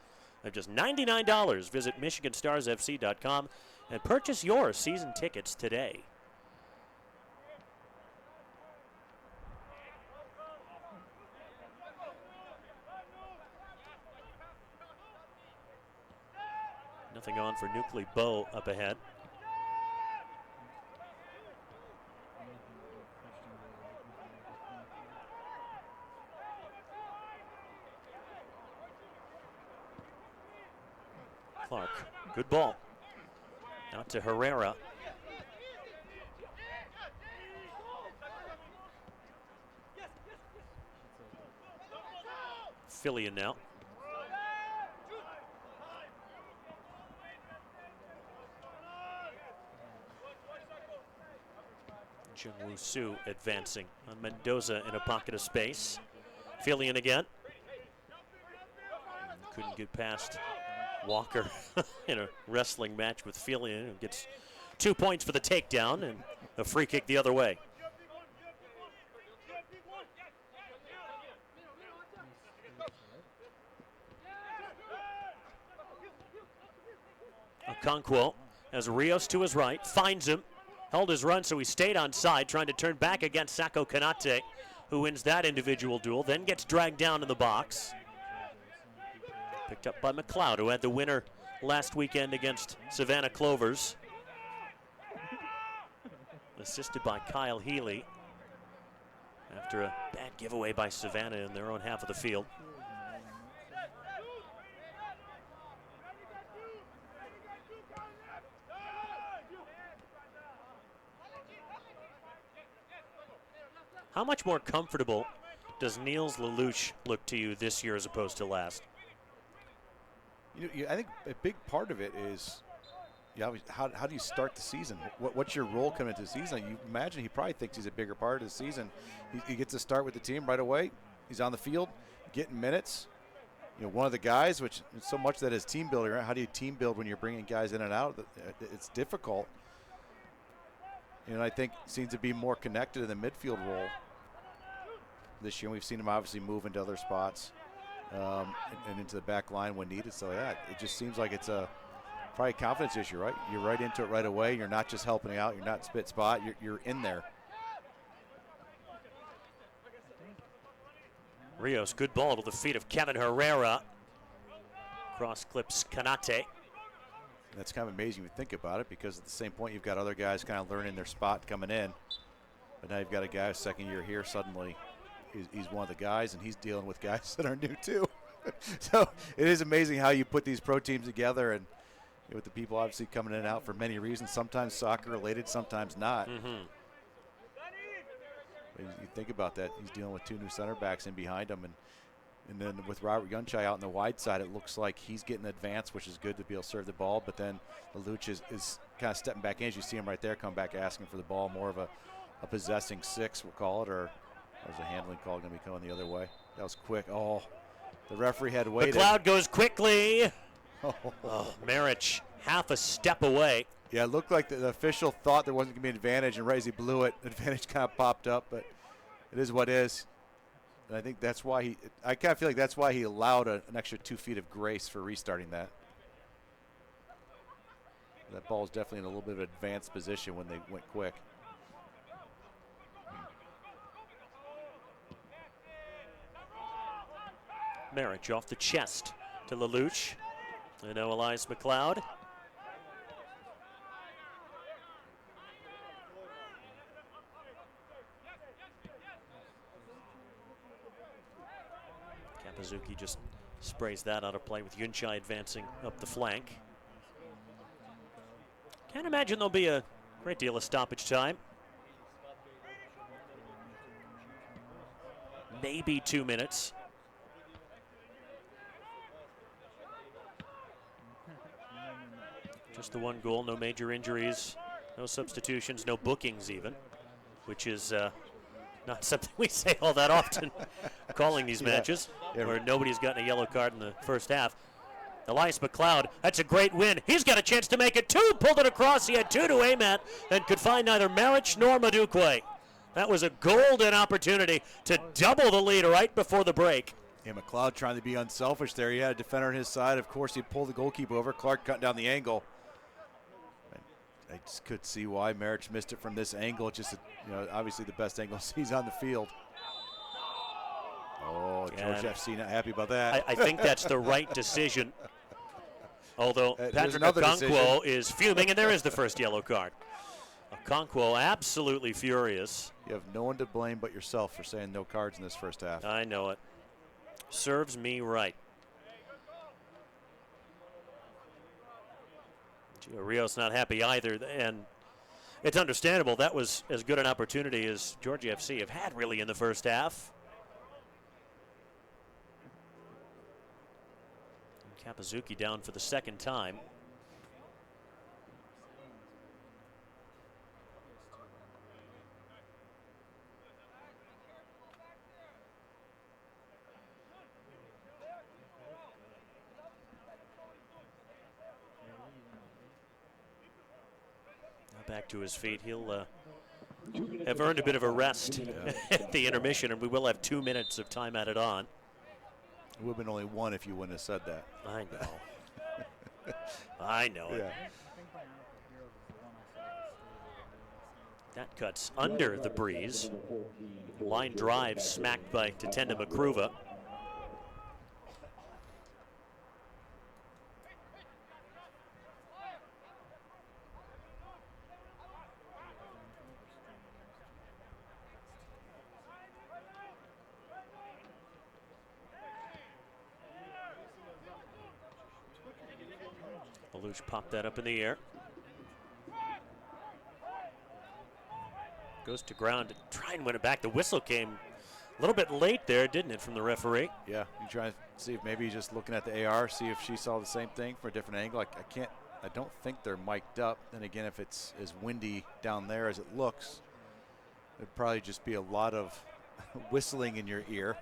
of just $99. Visit MichiganStarsFC.com and purchase your season tickets today. Nothing on for Nuclear Bow up ahead. Clark, good ball. Out to Herrera. Fillion now. Jungwoo Soo advancing on Mendoza in a pocket of space. Fillion again. Couldn't get past Walker in a wrestling match with Fillion, who gets 2 points for the takedown and a free kick the other way. Okonkwo has Rios to his right, finds him, held his run, so he stayed on side, trying to turn back against Sako Kanate, who wins that individual duel, then gets dragged down in the box. Picked up by McLeod, who had the winner last weekend against Savannah Clovers. Assisted by Kyle Healy after a bad giveaway by Savannah in their own half of the field. How much more comfortable does Niels Lelouch look to you this year as opposed to last? I think a big part of it is, how do you start the season? What's your role coming into the season? You imagine he probably thinks he's a bigger part of the season. He gets to start with the team right away. He's on the field, getting minutes. One of the guys, which is so much that is team building. Right? How do you team build when you're bringing guys in and out? It's difficult. And I think seems to be more connected in the midfield role this year. We've seen him obviously move into other spots and into the back line when needed. So, yeah, it just seems like it's probably a confidence issue, right? You're right into it right away. You're not just helping out. You're not spit spot. You're in there. Rios, good ball to the feet of Kevin Herrera. Cross clips Kanate. That's kind of amazing when you think about it, because at the same point you've got other guys kind of learning their spot coming in. But now you've got a guy who's second year here suddenly. He's one of the guys, and he's dealing with guys that are new too. So it is amazing how you put these pro teams together, and with the people obviously coming in and out for many reasons, sometimes soccer related, sometimes not. But you think about that, he's dealing with two new center backs in behind him, and then with Robert Yunchai out on the wide side, it looks like he's getting advanced, which is good to be able to serve the ball. But then Lelouch is kind of stepping back in. As you see him right there, come back asking for the ball, more of a possessing six, we'll call it, or was a handling call going to be going the other way? That was quick. Oh, the referee had waited. McLeod goes quickly. Marich half a step away. Yeah, it looked like the official thought there wasn't going to be an advantage, and right as he blew it, the advantage kind of popped up, but it is what it is. And I think that's why I kind of feel like that's why he allowed an extra 2 feet of grace for restarting that. That ball is definitely in a little bit of an advanced position when they went quick. Marich off the chest to Lelouch. And now Elias McLeod. Kapazuki just sprays that out of play with Yunchai advancing up the flank. Can't imagine there'll be a great deal of stoppage time. Maybe 2 minutes. Just the one goal, no major injuries, no substitutions, no bookings even, which is not something we say all that often calling these matches, where nobody's gotten a yellow card in the first half. Elias McLeod, that's a great win. He's got a chance to make it two, pulled it across. He had two to aim at and could find neither Marich nor Madukwe. That was a golden opportunity to double the lead right before the break. Yeah, McLeod trying to be unselfish there. He had a defender on his side. Of course, he pulled the goalkeeper over. Clark cut down the angle. I just could see why Marich missed it from this angle. Just, obviously the best angle he's on the field. Oh, George FC not happy about that. I think that's the right decision. Although Patrick Okonkwo is fuming, and there is the first yellow card. Okonkwo absolutely furious. You have no one to blame but yourself for saying no cards in this first half. I know it. Serves me right. Gio Rios not happy either, and it's understandable. That was as good an opportunity as Georgia FC have had really in the first half. Kapazuki down for the second time. Back to his feet. He'll have earned a bit of a rest at the intermission, and we will have 2 minutes of time added on. It would have been only one if you wouldn't have said that. I know. I know it. That cuts under the breeze. Line drive smacked by Tatenda Makruva. Alouche popped that up in the air. Goes to ground to try and win it back. The whistle came a little bit late there, didn't it, from the referee? Yeah, you try to see if maybe he's just looking at the AR, see if she saw the same thing for a different angle. I don't think they're mic'd up. Then again, if it's as windy down there as it looks, it'd probably just be a lot of whistling in your ear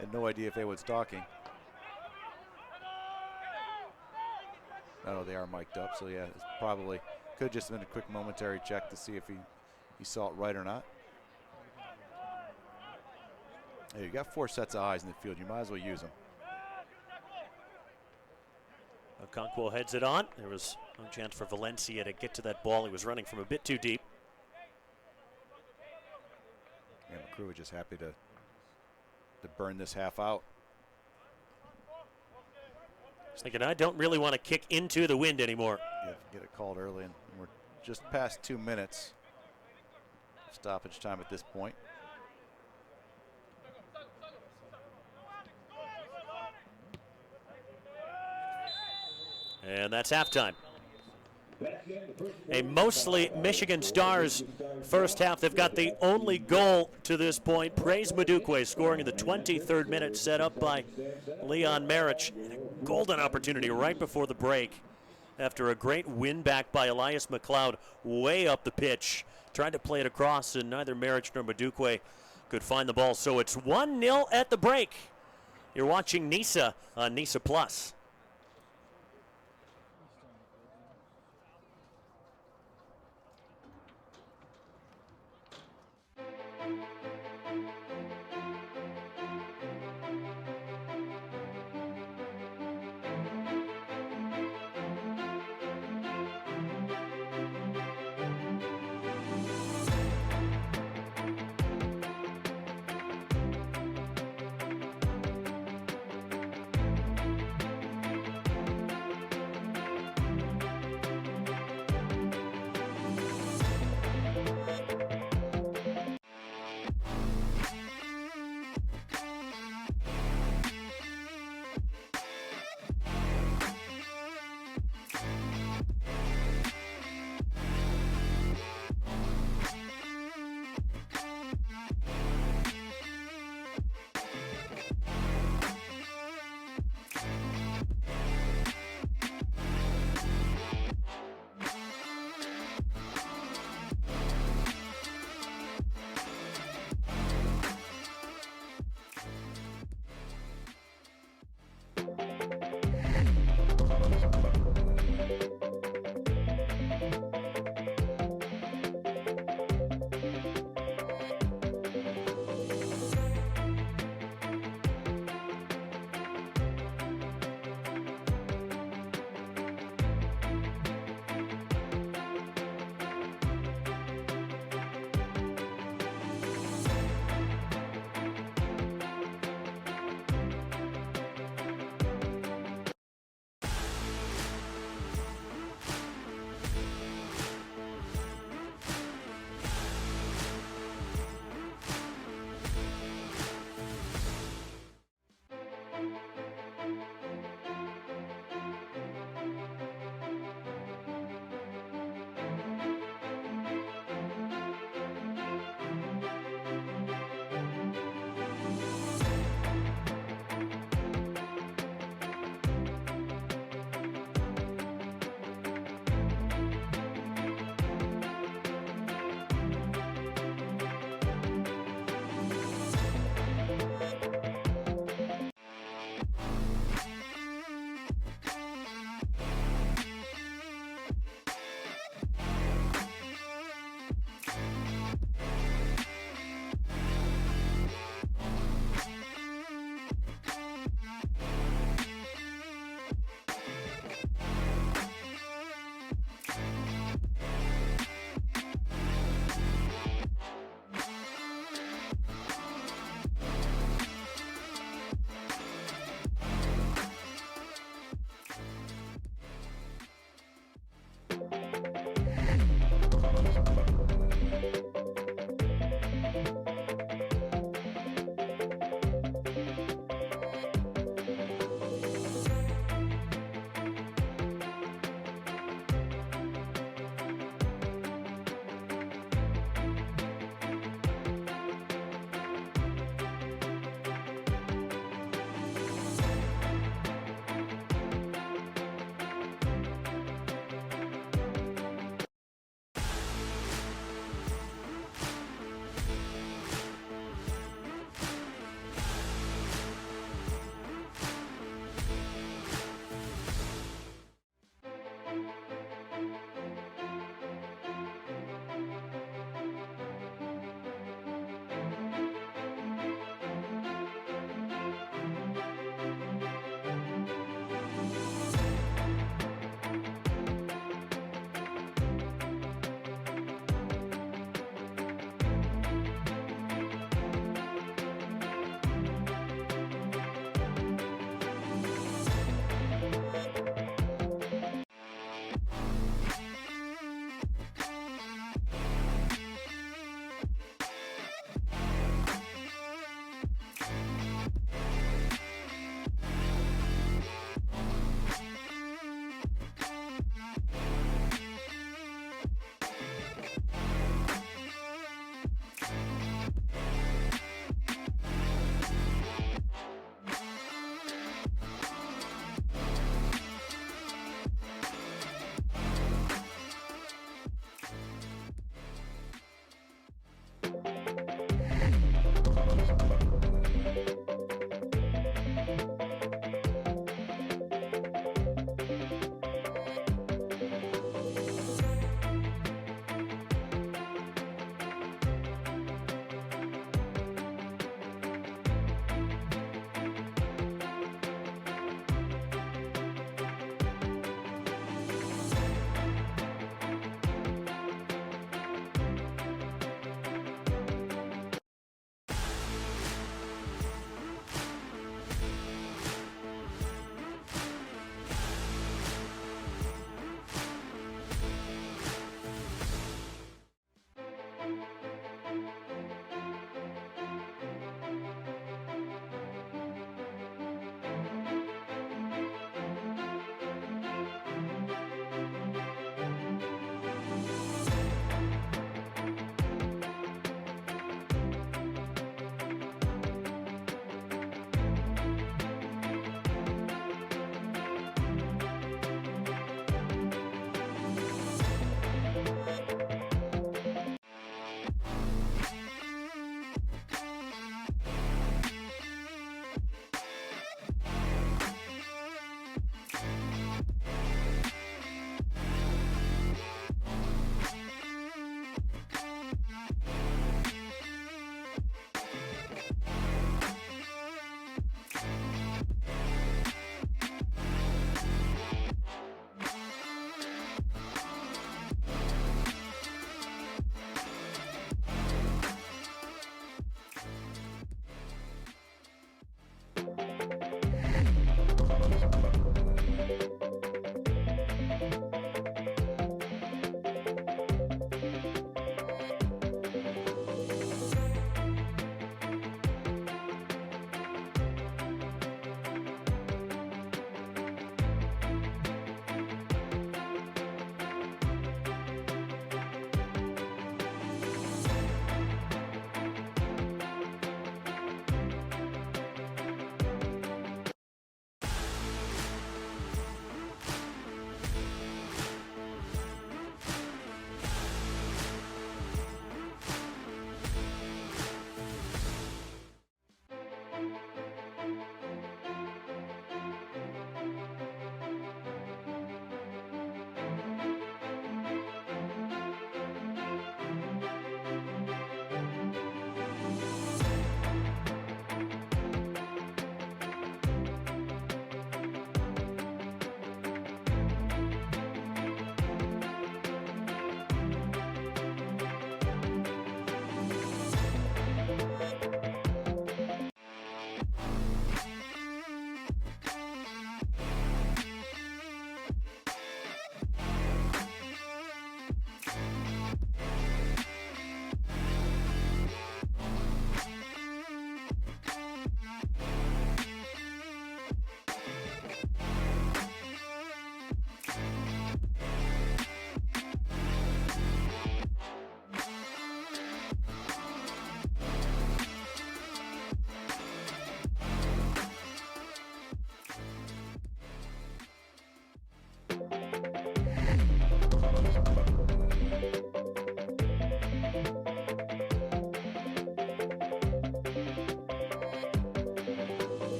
and no idea if anyone's talking. Oh, they are mic'd up, so yeah, it's probably could just have been a quick momentary check to see if he saw it right or not. Hey, you got 4 sets of eyes in the field. You might as well use them. Okonkwo heads it on. There was no chance for Valencia to get to that ball. He was running from a bit too deep. Yeah, Makruva just happy to burn this half out. He's thinking, I don't really want to kick into the wind anymore. Yeah, get it called early, and we're just past 2 minutes. Stoppage time at this point. And that's halftime. A mostly Michigan Stars first half. They've got the only goal to this point. Praise Madukwe scoring in the 23rd minute, set up by Leon Marich. A golden opportunity right before the break after a great win back by Elias McLeod way up the pitch. Tried to play it across, and neither Marich nor Madukwe could find the ball. So it's 1-0 at the break. You're watching NISA on NISA Plus.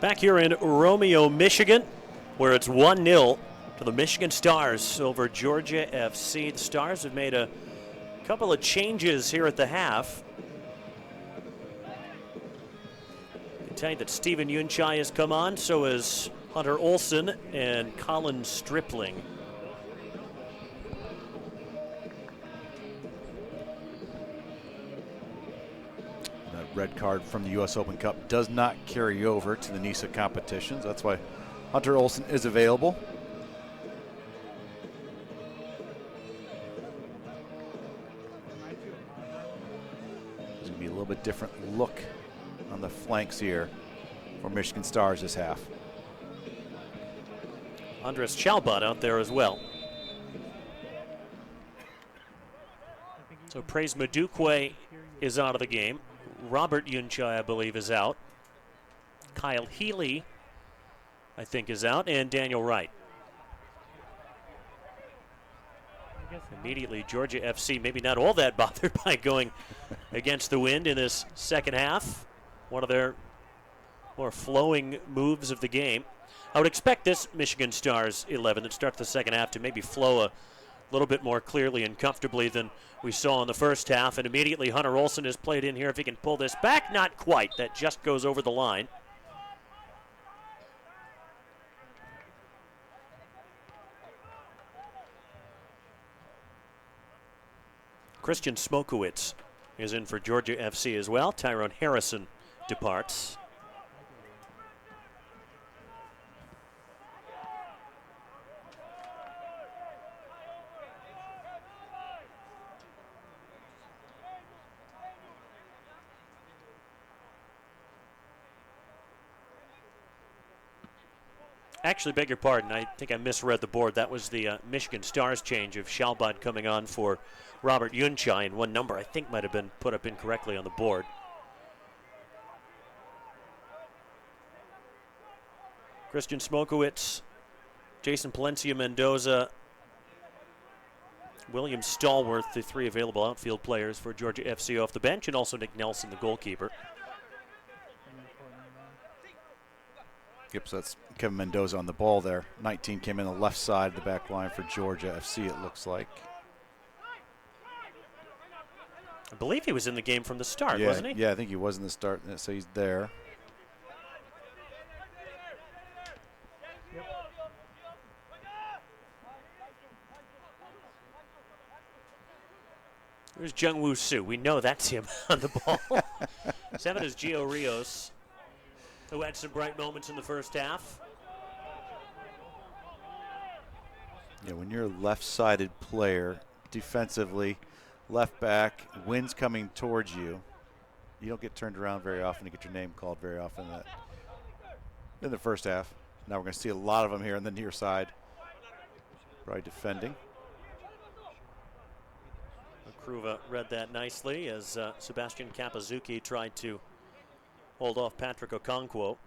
Back here in Romeo, Michigan, where it's 1-0 to the Michigan Stars over Georgia FC. The Stars have made a couple of changes here at the half. I can tell you that Steven Yunchai has come on, so has Hunter Olsen and Colin Stripling. Red card from the U.S. Open Cup does not carry over to the NISA competitions. That's why Hunter Olsen is available. There's going to be a little bit different look on the flanks here for Michigan Stars this half. Andres Chalbot out there as well. So Praise Madukwe is out of the game. Robert Yunchai, I believe, is out. Kyle Healy, I think, is out. And Daniel Wright. Immediately, Georgia FC maybe not all that bothered by going against the wind in this second half. One of their more flowing moves of the game. I would expect this Michigan Stars 11 that starts the second half to maybe flow a little bit more clearly and comfortably than we saw in the first half. And immediately Hunter Olsen is played in here. If he can pull this back, not quite. That just goes over the line. Christian Smokowitz is in for Georgia FC as well. Tyrone Harrison departs. Actually, beg your pardon, I think I misread the board. That was the Michigan Stars change of Chalbot coming on for Robert Yunchai, and one number I think might have been put up incorrectly on the board. Christian Smokowitz, Jason Palencia Mendoza, William Stallworth, the three available outfield players for Georgia FC off the bench, and also Nick Nelson, the goalkeeper. Yep, so that's Kevin Mendoza on the ball there. 19 came in the left side of the back line for Georgia FC, it looks like. I believe he was in the game from the start, wasn't he? Yeah, I think he was in the start, so he's there. There's Jungwoo Soo. We know that's him on the ball. 7 is Gio Rios, who had some bright moments in the first half. Yeah, when you're a left-sided player, defensively, left back, wind's coming towards you, you don't get turned around very often to get your name called very often in the first half. Now we're going to see a lot of them here on the near side. Probably defending. Kruva read that nicely as Sebastian Kapazuki tried to hold off Patrick Okonkwo.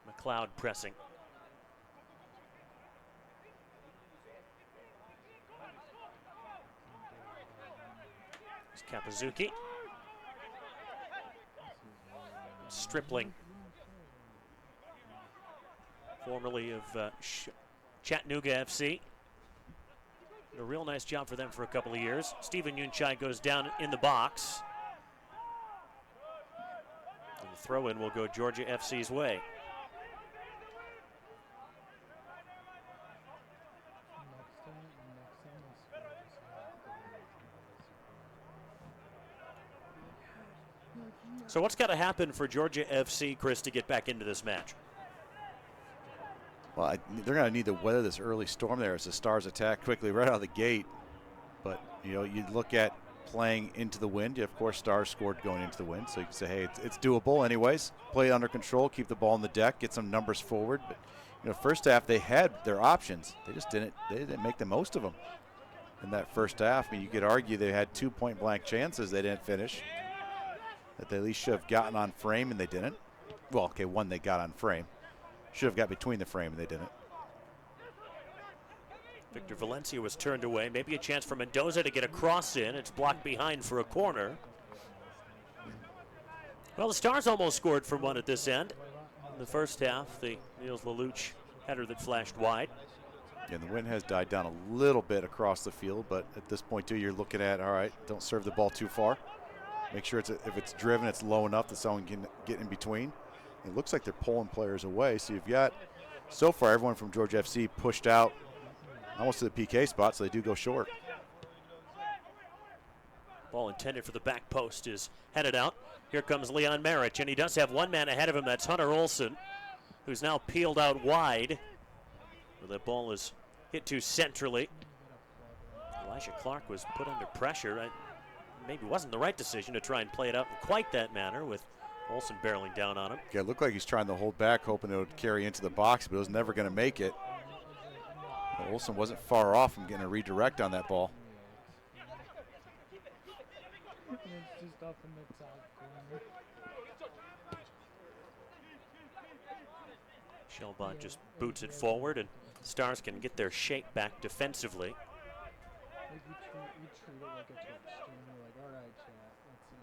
McLeod pressing. There's Kapazuki. Stripling, formerly of Chattanooga FC. Did a real nice job for them for a couple of years. Steven Yunchai goes down in the box. And the throw-in will go Georgia FC's way. So what's got to happen for Georgia FC, Chris, to get back into this match? Well, they're going to need to weather this early storm there as the Stars attack quickly right out of the gate. But, you know, you look at playing into the wind. Of course, Stars scored going into the wind. So you can say, hey, it's doable anyways. Play it under control, keep the ball on the deck, get some numbers forward. But, you know, first half they had their options. They just didn't make the most of them in that first half. I mean, you could argue they had 2 point-blank chances they didn't finish that they at least should have gotten on frame, and they didn't. Well, okay, one they got on frame. Should have got between the frame, and they didn't. Victor Valencia was turned away. Maybe a chance for Mendoza to get a cross in. It's blocked behind for a corner. Well, the Stars almost scored from one at this end. In the first half, the Niels Lelouch header that flashed wide. And the wind has died down a little bit across the field, but at this point, too, you're looking at, all right, don't serve the ball too far. Make sure if it's driven, it's low enough that someone can get in between. It looks like they're pulling players away. So you've got, so far, everyone from Georgia FC pushed out almost to the PK spot, so they do go short. Ball intended for the back post is headed out. Here comes Leon Maric, and he does have one man ahead of him. That's Hunter Olsen, who's now peeled out wide. Well, that ball is hit too centrally. Elijah Clark was put under pressure. Maybe wasn't the right decision to try and play it out in quite that manner with Olsen barreling down on him. Yeah, it looked like he's trying to hold back, hoping it would carry into the box, but it was never going to make it. But Olsen wasn't far off from getting a redirect on that ball. It's just up in the top corner. Shelbot just boots it forward, and Stars can get their shape back defensively. Like we treat it like a touchdown. We're like, all right, chat, let's see.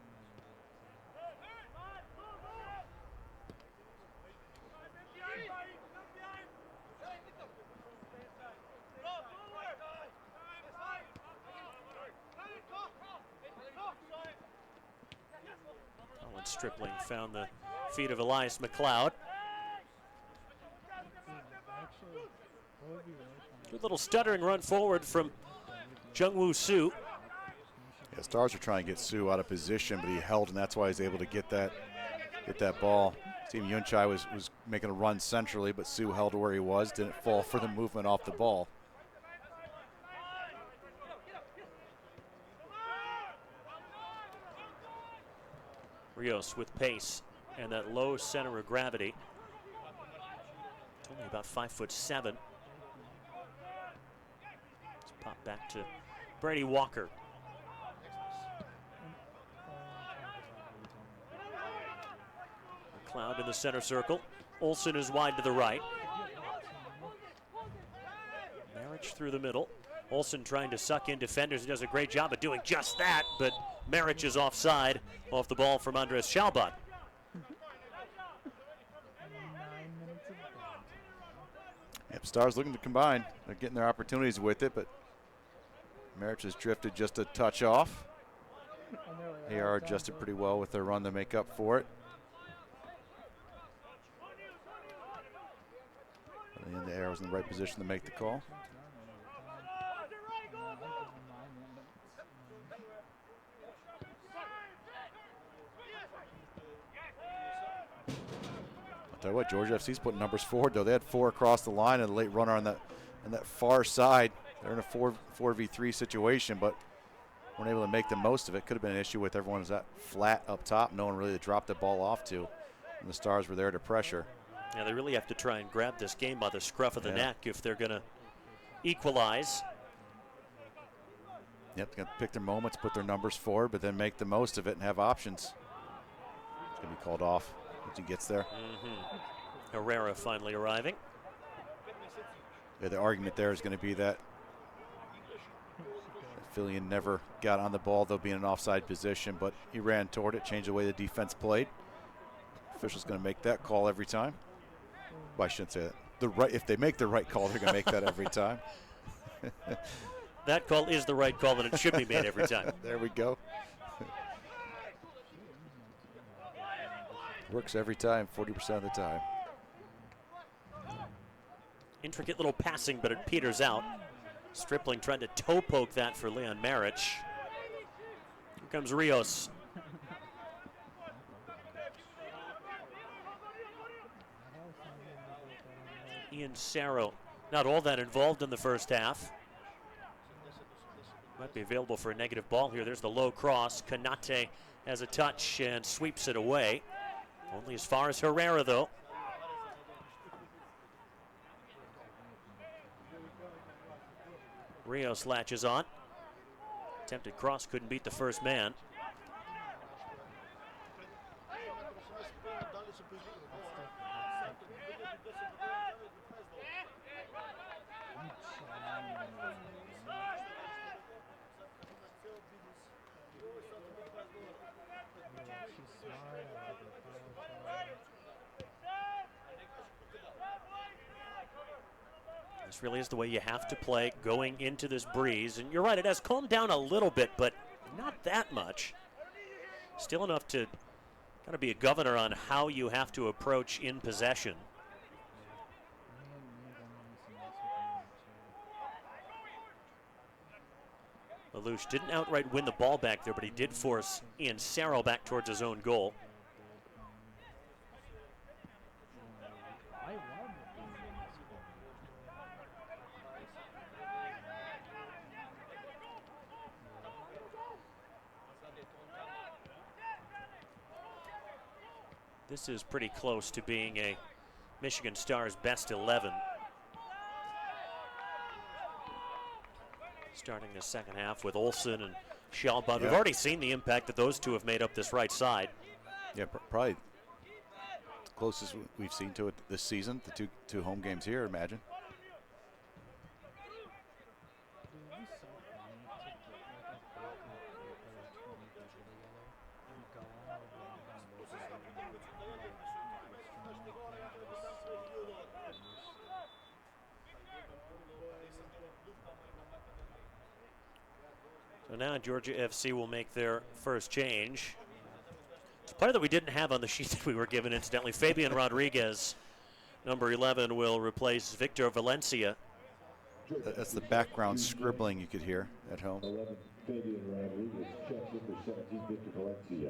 Colin Stripling found the feet of Elias McLeod. Good little stuttering run forward from Jungwoo Soo. Yeah, Stars are trying to get Sue out of position, but he held, and that's why he's able to get that ball. Team Yunchai was making a run centrally, but Sue held where he was, didn't fall for the movement off the ball. Rios with pace and that low center of gravity. Only about 5'7". Let's pop back to Brady Walker. McLeod in the center circle. Olsen is wide to the right. Maric through the middle. Olsen trying to suck in defenders. He does a great job of doing just that, but Maric is offside off the ball from Andres Shalbat. 9 minutes of ball. Yep, Stars looking to combine. They're getting their opportunities with it, but Maric has drifted just a touch off. They are adjusted pretty well with their run to make up for it. And the arrow's in the right position to make the call. I'll tell you what, Georgia FC's putting numbers forward, though. They had 4 across the line and a late runner on that far side. They're in a 4v3 situation, but weren't able to make the most of it. Could have been an issue with everyone was that flat up top. No one really to drop the ball off to. And the Stars were there to pressure. Yeah, they really have to try and grab this game by the scruff of the neck if they're going to equalize. Yep, they're going to pick their moments, put their numbers forward, but then make the most of it and have options. It's going to be called off once he gets there. Herrera finally arriving. Yeah, the argument there is going to be that Fillion never got on the ball, though being in an offside position, but he ran toward it, changed the way the defense played. Official's going to make that call every time. Well, I shouldn't say that. If they make the right call, they're going to make that every time. That call is the right call, and it should be made every time. There we go. Works every time, 40% of the time. Intricate little passing, but it peters out. Stripling trying to toe poke that for Leon Maric. Here comes Rios. Ian Sarro, not all that involved in the first half. Might be available for a negative ball here. There's the low cross. Kanate has a touch and sweeps it away. Only as far as Herrera, though. Rios latches on. Attempted cross, couldn't beat the first man. She's smart. I like her power play. This really is the way you have to play going into this breeze. And you're right, it has calmed down a little bit, but not that much. Still enough to kind of be a governor on how you have to approach in possession. Lelouch didn't outright win the ball back there, but he did force Ian Sarro back towards his own goal. This is pretty close to being a Michigan Stars best 11. Starting the second half with Olsen and Schelbud. We've already seen the impact that those two have made up this right side. Yeah, probably the closest we've seen to it this season. The two home games here, imagine. So now Georgia FC will make their first change. It's a player that we didn't have on the sheet that we were given, incidentally. Fabian Rodriguez, number 11, will replace Victor Valencia. That's the background scribbling you could hear at home.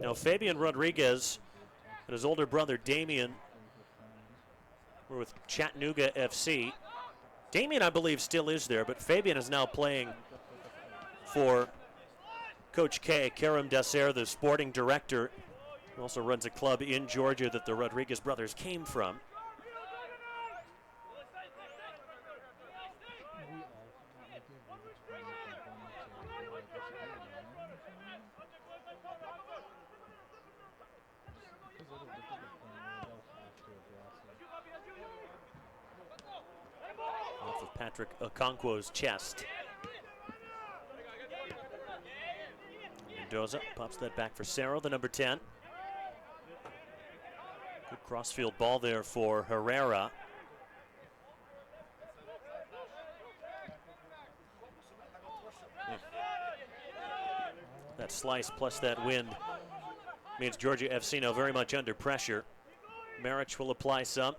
Now Fabian Rodriguez and his older brother Damian were with Chattanooga FC. Damian, I believe, still is there, but Fabian is now playing for Coach K, Karim Desser, the sporting director, who also runs a club in Georgia that the Rodriguez brothers came from. Off of Patrick Okonkwo's chest. Mendoza pops that back for Sarro, the number 10. Good crossfield ball there for Herrera. That slice plus that wind means Georgia FC now very much under pressure. Marich will apply some.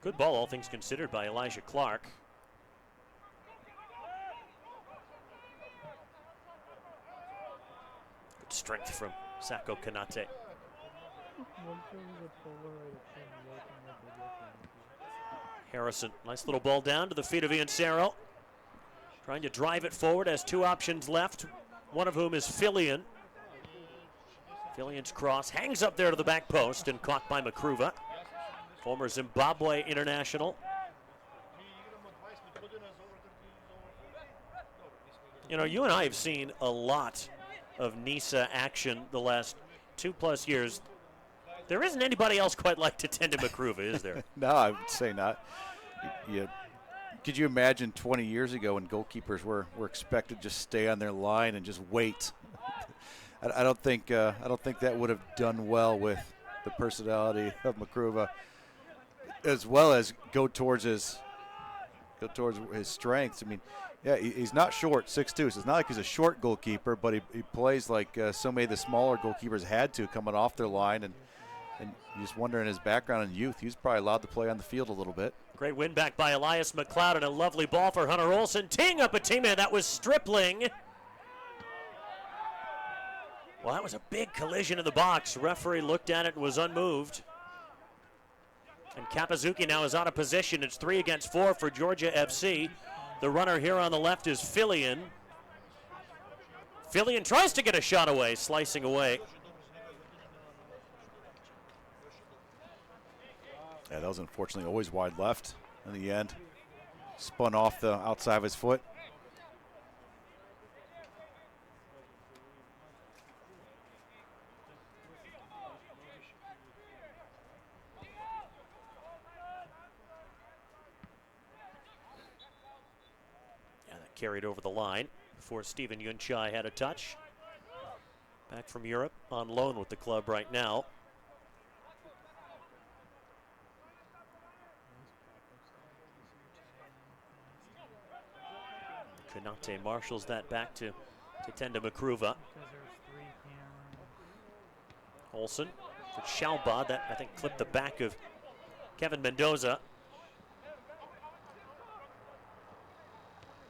Good ball, all things considered, by Elijah Clark. Good strength from Sako Kanate. Harrison, nice little ball down to the feet of Ian Sarro. Trying to drive it forward, has two options left, one of whom is Fillion. Fillion's cross hangs up there to the back post and caught by Makruva, former Zimbabwe international. You know, you and I have seen a lot of NISA action the last 2+ years. There isn't anybody else quite like Tatenda Makruva, is there? No, I would say not. Could you imagine 20 years ago when goalkeepers were expected to just stay on their line and just wait? I don't think that would have done well with the personality of Makruva, as well as go towards his strengths. I mean, yeah, he's not short, 6'2", so it's not like he's a short goalkeeper, but he plays like so many of the smaller goalkeepers had to, coming off their line, and you just wonder in his background in youth, he was probably allowed to play on the field a little bit. Great win back by Elias McLeod and a lovely ball for Hunter Olsen, teeing up a teammate. That was Stripling. Well, that was a big collision in the box. Referee looked at it and was unmoved. And Kapazuki now is out of position. It's 3 against 4 for Georgia FC. The runner here on the left is Fillion. Fillion tries to get a shot away, slicing away. Yeah, that was unfortunately always wide left in the end. Spun off the outside of his foot. carried over the line before Stephen Yunchai had a touch. Back from Europe on loan with the club right now. Konate marshals that back to Tenda Makruva. Olsen for Shalba. That, I think, clipped the back of Kevin Mendoza.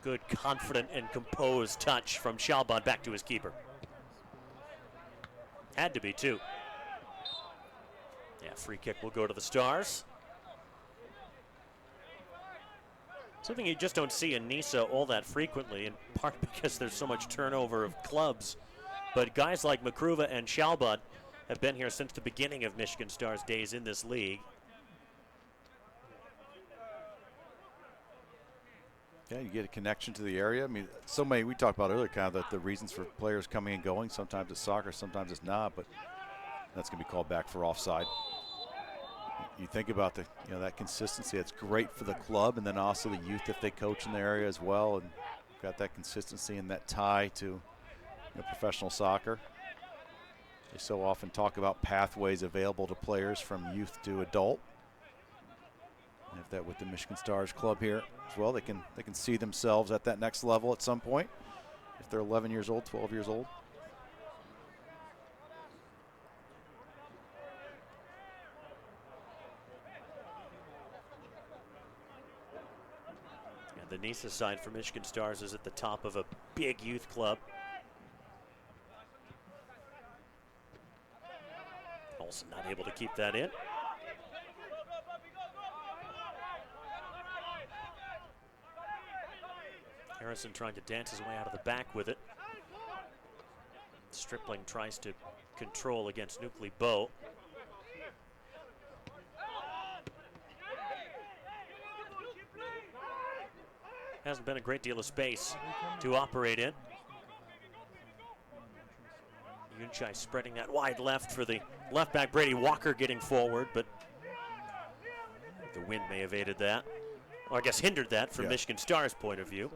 Good, confident, and composed touch from Shalba back to his keeper. Had to be, too. Yeah, free kick will go to the Stars. Something you just don't see in Nisa all that frequently, in part because there's so much turnover of clubs. But guys like Makruva and Shalbad have been here since the beginning of Michigan Stars' days in this league. Yeah, you get a connection to the area. I mean, so many, we talked about earlier, kind of the reasons for players coming and going. Sometimes it's soccer, sometimes it's not, but that's going to be called back for offside. You think about that consistency. It's great for the club, and then also the youth if they coach in the area as well, and got that consistency and that tie to professional soccer. They so often talk about pathways available to players from youth to adult. And if that with the Michigan Stars club here as well, they can see themselves at that next level at some point if they're 11 years old, 12 years old. The Nisa side for Michigan Stars is at the top of a big youth club. Olsen not able to keep that in. Harrison trying to dance his way out of the back with it. Stripling tries to control against Nuclear Bow. Hasn't been a great deal of space to operate in. Yunchai spreading that wide left for the left back. Brady Walker getting forward, but the wind may have aided that. Or I guess hindered that from Michigan Stars' point of view.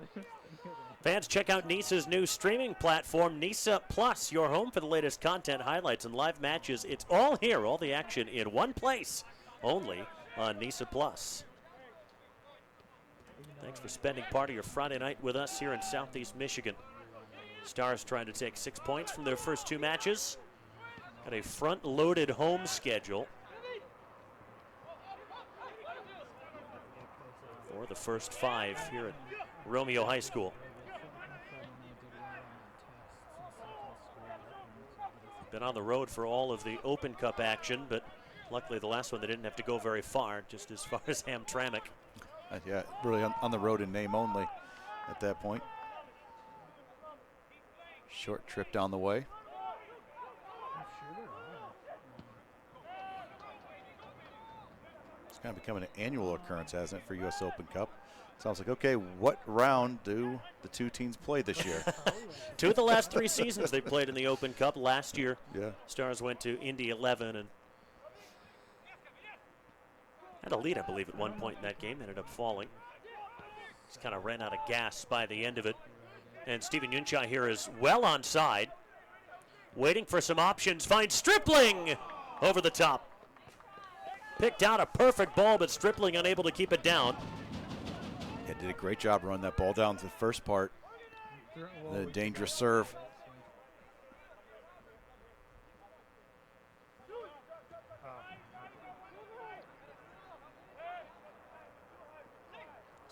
Fans, check out Nisa's new streaming platform, Nisa Plus, your home for the latest content, highlights, and live matches. It's all here, all the action in one place, only on Nisa Plus. Thanks for spending part of your Friday night with us here in Southeast Michigan. Stars trying to take 6 points from their first two matches. Got a front-loaded home schedule for the first 5 here at Romeo High School. Been on the road for all of the Open Cup action, but luckily the last one they didn't have to go very far, just as far as Hamtramck. Yeah, really on the road in name only at that point. Short trip down the way. It's kind of becoming an annual occurrence, hasn't it, for U.S. Open Cup? Sounds like, okay, what round do the two teams play this year? 2 of the last 3 seasons they played in the Open Cup. Last year, yeah, Stars went to Indy 11 and had a lead, I believe, at one point in that game. Ended up falling. Just kind of ran out of gas by the end of it. And Stephen Yunchai here is well onside. Waiting for some options. Finds Stripling over the top. Picked out a perfect ball, but Stripling unable to keep it down. Yeah, did a great job running that ball down to the first part. The dangerous serve.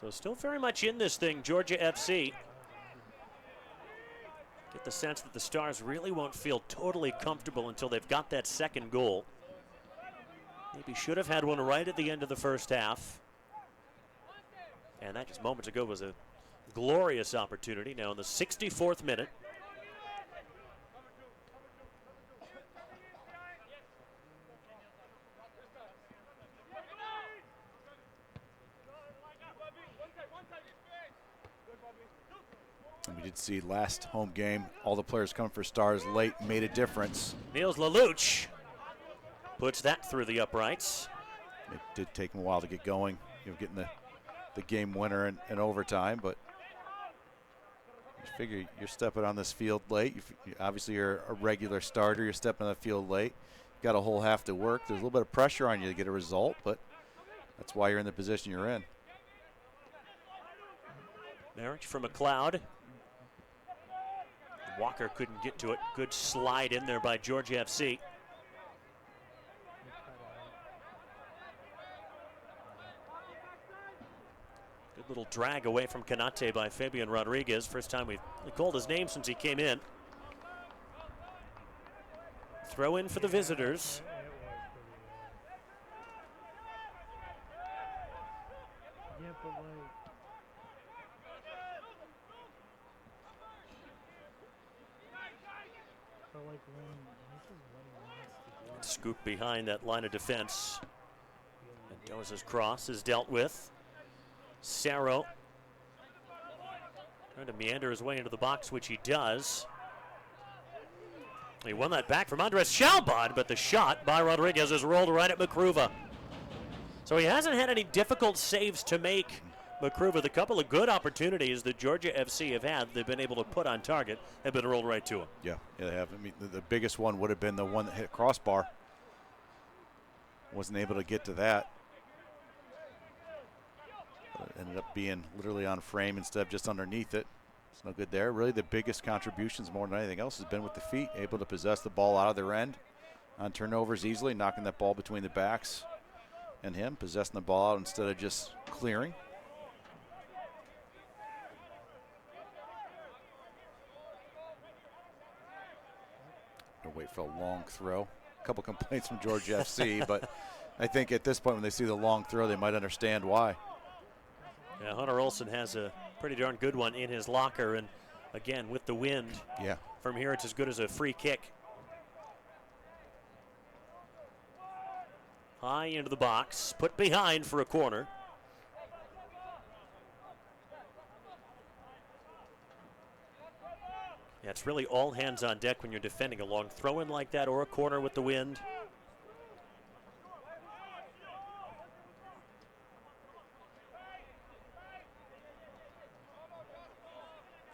So still very much in this thing, Georgia FC. Get the sense that the Stars really won't feel totally comfortable until they've got that second goal. Maybe should have had one right at the end of the first half. And that just moments ago was a glorious opportunity. Now in the 64th minute. We did see last home game, all the players coming for Stars late made a difference. Niels Lelouch puts that through the uprights. It did take him a while to get going, getting the game winner in overtime, but Figure you're stepping on this field late. Obviously, you're a regular starter. You're stepping on the field late. You've got a whole half to work. There's a little bit of pressure on you to get a result, but that's why you're in the position you're in. Marriage from McLeod. Walker couldn't get to it. Good slide in there by Georgia FC. Good little drag away from Canate by Fabian Rodriguez. First time we've called his name since he came in. Throw in for the visitors. Yeah, but like, when this is what he wants to do. Scoop behind that line of defense. Mendoza's cross is dealt with. Cerro trying to meander his way into the box, which he does. He won that back from Andres Shalbad, but the shot by Rodriguez is rolled right at Makruva. So he hasn't had any difficult saves to make. Makruva, the couple of good opportunities that Georgia FC have had, they've been able to put on target, have been rolled right to him. Yeah, they have. I mean, the biggest one would have been the one that hit crossbar. Wasn't able to get to that. But it ended up being literally on frame instead of just underneath it. It's no good there. Really, the biggest contributions more than anything else has been with the feet, able to possess the ball out of their end on turnovers easily, knocking that ball between the backs and him, possessing the ball out instead of just clearing. Wait for a long throw. A couple complaints from Georgia FC, but I think at this point when they see the long throw, they might understand why. Yeah, Hunter Olsen has a pretty darn good one in his locker, and again, with the wind, yeah, from here it's as good as a free kick. High into the box, put behind for a corner. Yeah, it's really all hands on deck when you're defending a long throw-in like that or a corner with the wind.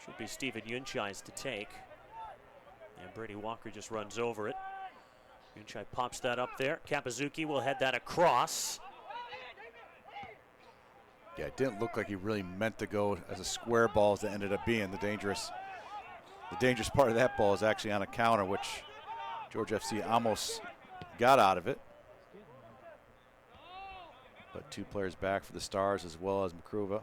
Should be Stephen Yunchai's to take. And Brady Walker just runs over it. Yunchai pops that up there. Kapazuki will head that across. Yeah, it didn't look like he really meant to go as a square ball as it ended up being. The dangerous part of that ball is actually on a counter, which Georgia FC almost got out of it. But two players back for the Stars as well as Makruva.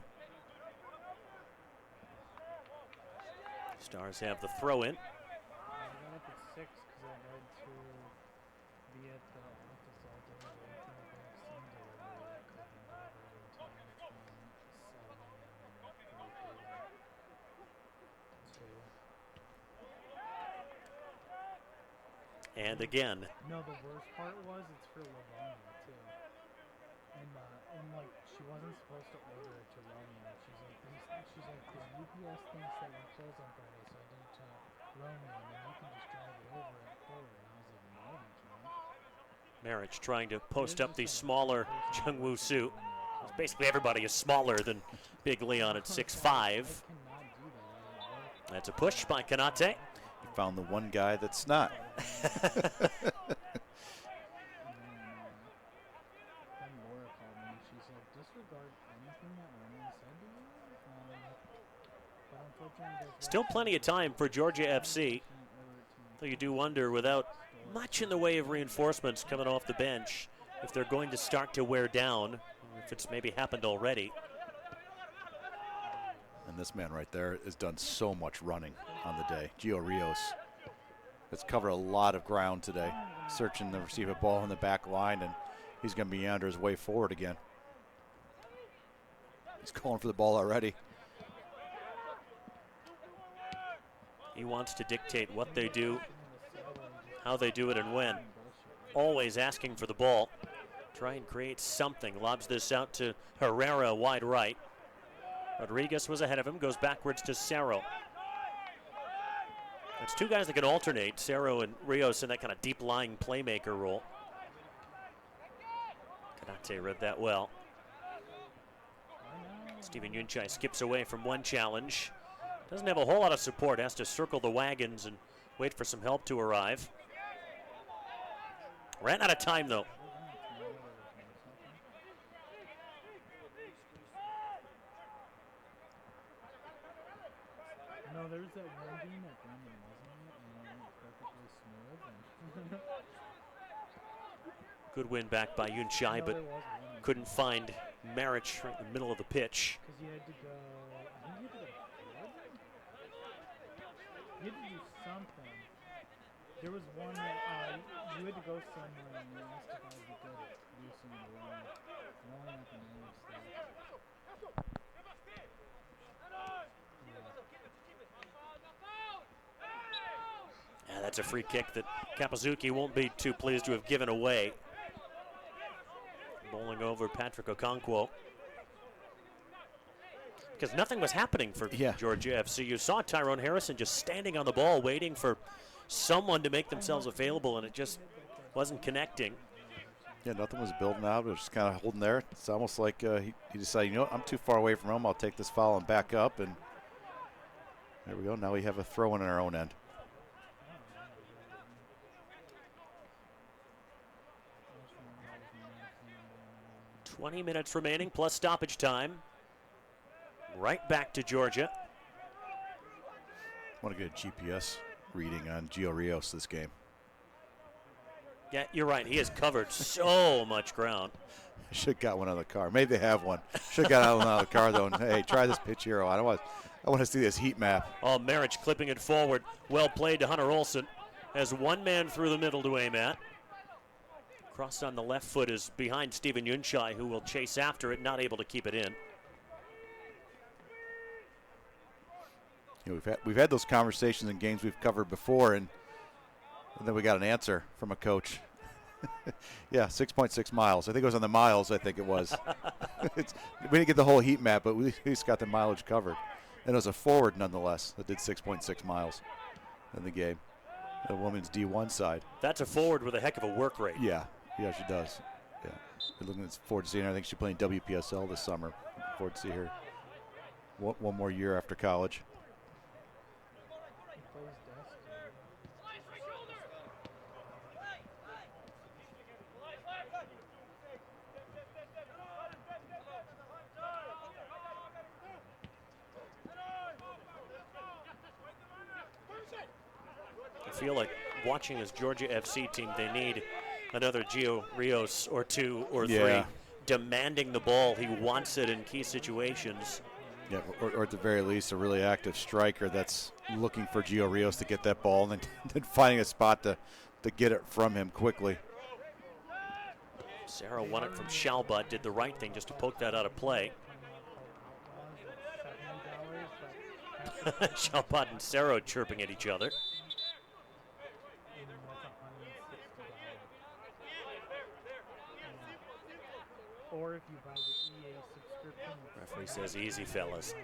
Stars have the throw in. I got up at 6 because I had to be at the office all day. And again. No, the worst part was it's for Livonia too. And like she wasn't supposed to order it to Romeo. She's like, the UPS thinks that we close on Friday, so I did it to Romeo, and then you can just drive it over at forward. And I was like, no, you can't. Marriage trying to post up the smaller Jungwoo Soo. Basically everybody is smaller than Big Leon at 6'5". That's a push by Kanate. He found the one guy that's not. Still plenty of time for Georgia FC. So you do wonder, without much in the way of reinforcements coming off the bench, if they're going to start to wear down, if it's maybe happened already. And this man right there has done so much running on the day. Gio Rios has covered a lot of ground today, searching to receive a ball in the back line, and he's going to meander his way forward again. He's calling for the ball already. He wants to dictate what they do, how they do it, and when. Always asking for the ball. Try and create something. Lobs this out to Herrera, wide right. Rodriguez was ahead of him, goes backwards to Cerro. It's two guys that can alternate, Cerro and Rios, in that kind of deep-lying playmaker role. Kanate read that well. Stephen Yunchai skips away from one challenge. Doesn't have a whole lot of support. Has to circle the wagons and wait for some help to arrive. Ran out of time, though. No, there was that one game at Bremen, wasn't it? And it went perfectly smooth. And Good win back by Yun Chai, no, but there was one. couldn't find Marich right in the middle of the pitch. Because you had to go, I think you had to go forward? You had to do something. There was one that you had to go somewhere and you asked if I would be good at producing the line. And only at the next stage. Yeah, that's a free kick that Kapazuki won't be too pleased to have given away. Bowling over Patrick Okonkwo. Because nothing was happening for Georgia FC. You saw Tyrone Harrison just standing on the ball waiting for someone to make themselves available, and it just wasn't connecting. Yeah, nothing was building out. It was just kind of holding there. It's almost like he decided, you know what, I'm too far away from home. I'll take this foul and back up. And there we go. Now we have a throw in on our own end. 20 minutes remaining plus stoppage time. Right back to Georgia. I want to get a GPS reading on Gio Rios this game. Yeah, you're right. He has covered so much ground. Should have got one on the car. Maybe they have one. Should have got one on the car though. And, hey, try this pitch hero. I want to see this heat map. Oh, Marich clipping it forward. Well played to Hunter Olsen. Has one man through the middle to aim at. Cross on the left foot is behind Stephen Yunchai, who will chase after it, not able to keep it in. You know, we've had those conversations in games we've covered before, and then we got an answer from a coach. Yeah, 6.6 miles. I think it was on the miles. I think it was. We didn't get the whole heat map, but we at least got the mileage covered. And it was a forward, nonetheless, that did 6.6 miles in the game. The women's D1 side. That's a forward with a heck of a work rate. Yeah, she does. Yeah, we're looking forward to seeing her. I think she's playing WPSL this summer. Look forward to see her one more year after college. I feel like watching this Georgia FC team, they need another Gio Rios or two or three demanding the ball. He wants it in key situations. Yeah, or at the very least, a really active striker that's looking for Gio Rios to get that ball and then finding a spot to get it from him quickly. Sarah won it from Shalbut, did the right thing just to poke that out of play. Shalbut and Sarah chirping at each other. Or if you buy the EA subscription. Referee says easy, fellas.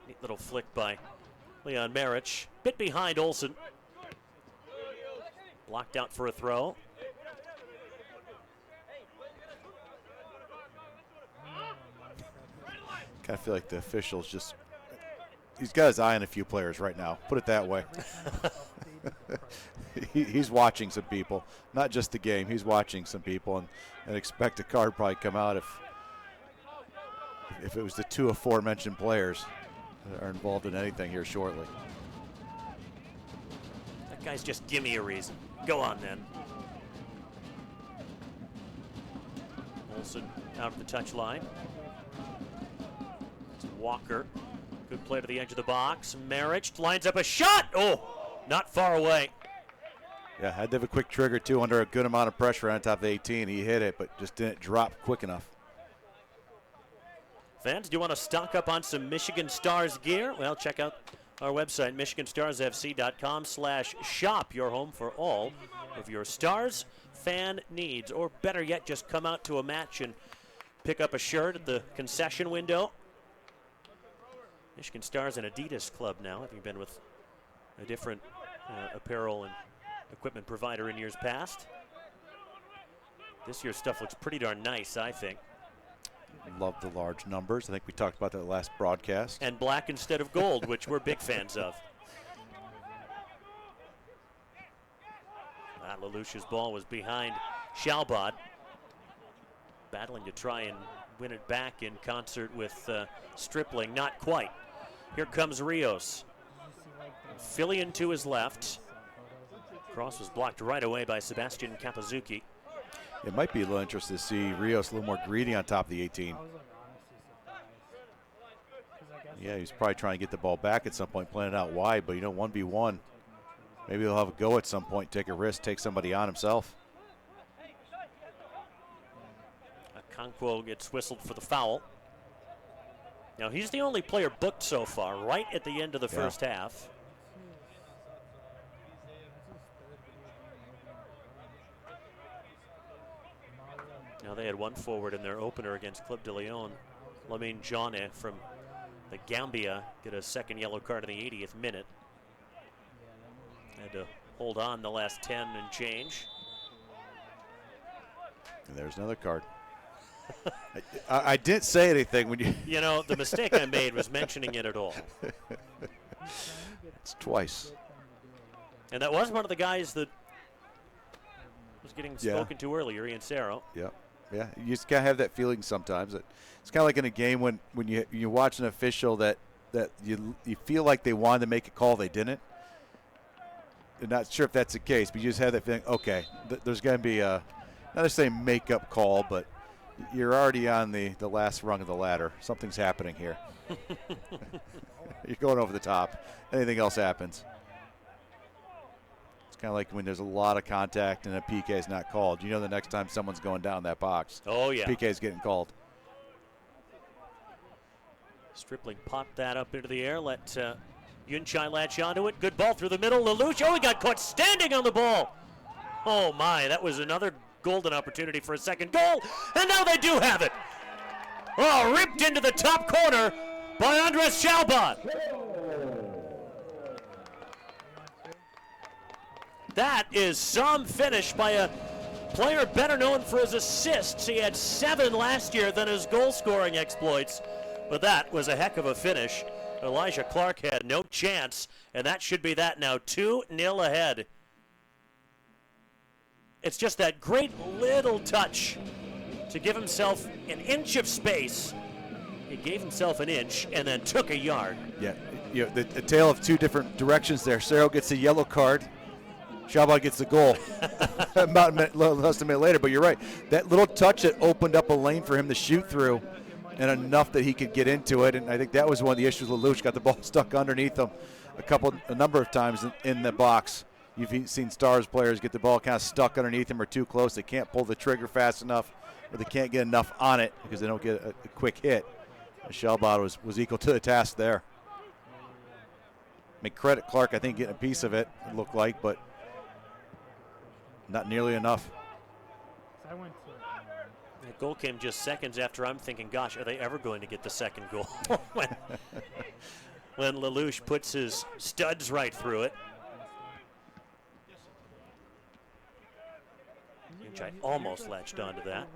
Neat little flick by Leon Marich. Bit behind Olsen. Blocked out for a throw. Kind of feel like the officials just, he's got his eye on a few players right now. Put it that way. He's watching some people, not just the game. He's watching some people, and expect a card probably come out if it was the two aforementioned players that are involved in anything here shortly. That guy's just give me a reason. Go on then. Olsen out of the touch line. It's Walker. Good play to the edge of the box. Marich lines up a shot. Oh, not far away. Yeah, had to have a quick trigger, too, under a good amount of pressure on top of the 18. He hit it, but just didn't drop quick enough. Fans, do you want to stock up on some Michigan Stars gear? Well, check out our website, michiganstarsfc.com/shop, your home for all of your Stars fan needs. Or better yet, just come out to a match and pick up a shirt at the concession window. Michigan Stars an Adidas club now, having been with a different apparel and equipment provider in years past. This year's stuff looks pretty darn nice, I think. Love the large numbers. I think we talked about that last broadcast. And black instead of gold, which we're big fans of. Lelouch's ball was behind Shalbot, battling to try and win it back in concert with Stripling. Not quite. Here comes Rios. Fillion to his left. Cross was blocked right away by Sebastian Kapazuki. It might be a little interesting to see Rios a little more greedy on top of the 18. I was like honestly surprised. 'Cause I guess Yeah, he's probably trying to get the ball back at some point, playing it out wide, but 1v1. Maybe he'll have a go at some point, take a risk, take somebody on himself. Okonkwo gets whistled for the foul. Now he's the only player booked so far, right at the end of the first half. Now they had one forward in their opener against Club de Leon. Lamine Jaunet from the Gambia get a second yellow card in the 80th minute. Had to hold on the last 10 and change. And there's another card. I didn't say anything when you... You know, the mistake I made was mentioning it at all. It's twice. And that was one of the guys that was getting spoken to earlier, Ian Cerro. Yeah, yeah. You just gotta have that feeling sometimes. It's kind of like in a game when you watch an official that you feel like they wanted to make a call, they didn't. I'm not sure if that's the case, but you just have that feeling. Okay, there's gonna be a not necessarily make-up call, but you're already on the last rung of the ladder. Something's happening here. You're going over the top. Anything else happens. It's kind of like when there's a lot of contact and a PK is not called. You know the next time someone's going down that box. Oh, yeah. PK is getting called. Stripling popped that up into the air. Let Yunchai latch onto it. Good ball through the middle. Lelouch, he got caught standing on the ball. Oh, my. That was another golden opportunity for a second goal. And now they do have it. Oh, ripped into the top corner by Andres Shalbot. That is some finish by a player better known for his assists. He had 7 last year than his goal-scoring exploits. But that was a heck of a finish. Elijah Clark had no chance, and that should be that now. 2-0 ahead. It's just that great little touch to give himself an inch of space. He gave himself an inch and then took a yard. Yeah, the tale of two different directions there. Cerro gets a yellow card. Shalbot gets the goal about less than a minute later. But you're right. That little touch that opened up a lane for him to shoot through, and enough that he could get into it. And I think that was one of the issues. Lelouch got the ball stuck underneath him a number of times in the box. You've seen Stars players get the ball kind of stuck underneath them or too close. They can't pull the trigger fast enough, or they can't get enough on it because they don't get a quick hit. Shalbot was equal to the task there. Make credit Clark, I think, getting a piece of it looked like, but not nearly enough. That goal came just seconds after I'm thinking, gosh, are they ever going to get the second goal? when Lelouch puts his studs right through it. Which I almost latched onto that.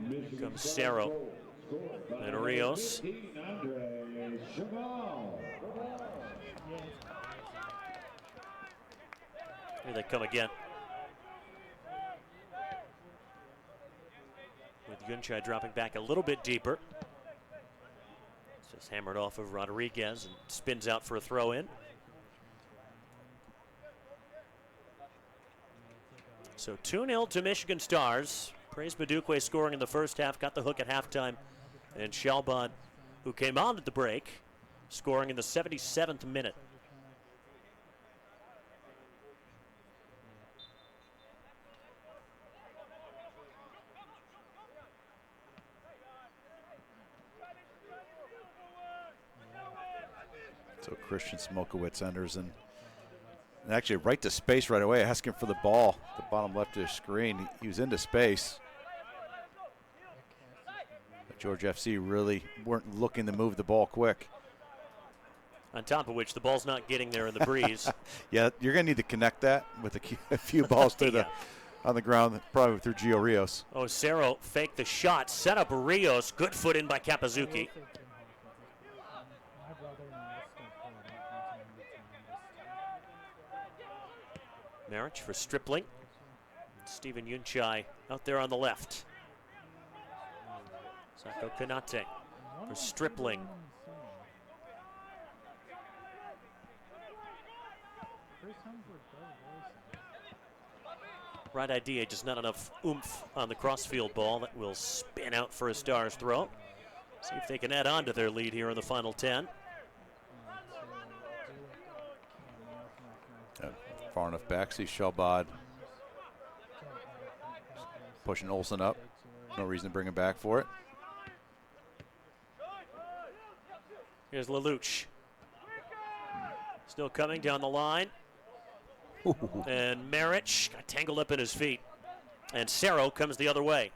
Here comes Cerro and Rios. Here they come again. With Yunchai dropping back a little bit deeper. It's just hammered off of Rodriguez and spins out for a throw in. So 2-0 to Michigan Stars. Praise Badukwe scoring in the first half, got the hook at halftime. And Shalbot, who came on at the break, scoring in the 77th minute. So Christian Smokowitz enters and actually right to space right away, asking for the ball. The bottom left of the screen. He was into space. But George FC really weren't looking to move the ball quick. On top of which, the ball's not getting there in the breeze. Yeah, you're going to need to connect that with a few balls to on the ground, probably through Gio Rios. Oh, Cerro faked the shot, set up Rios. Good foot in by Kapazuki. My brother and I still play it Marich for Stripling. Stephen Yunchai out there on the left. Sako Kanate for Stripling. Right idea, just not enough oomph on the crossfield ball that will spin out for a Stars throw. See if they can add on to their lead here in the final 10. Far enough back, see Shalbad pushing Olsen up. No reason to bring him back for it. Here's Lelouch. Still coming down the line. And Marich got tangled up in his feet. And Cerro comes the other way.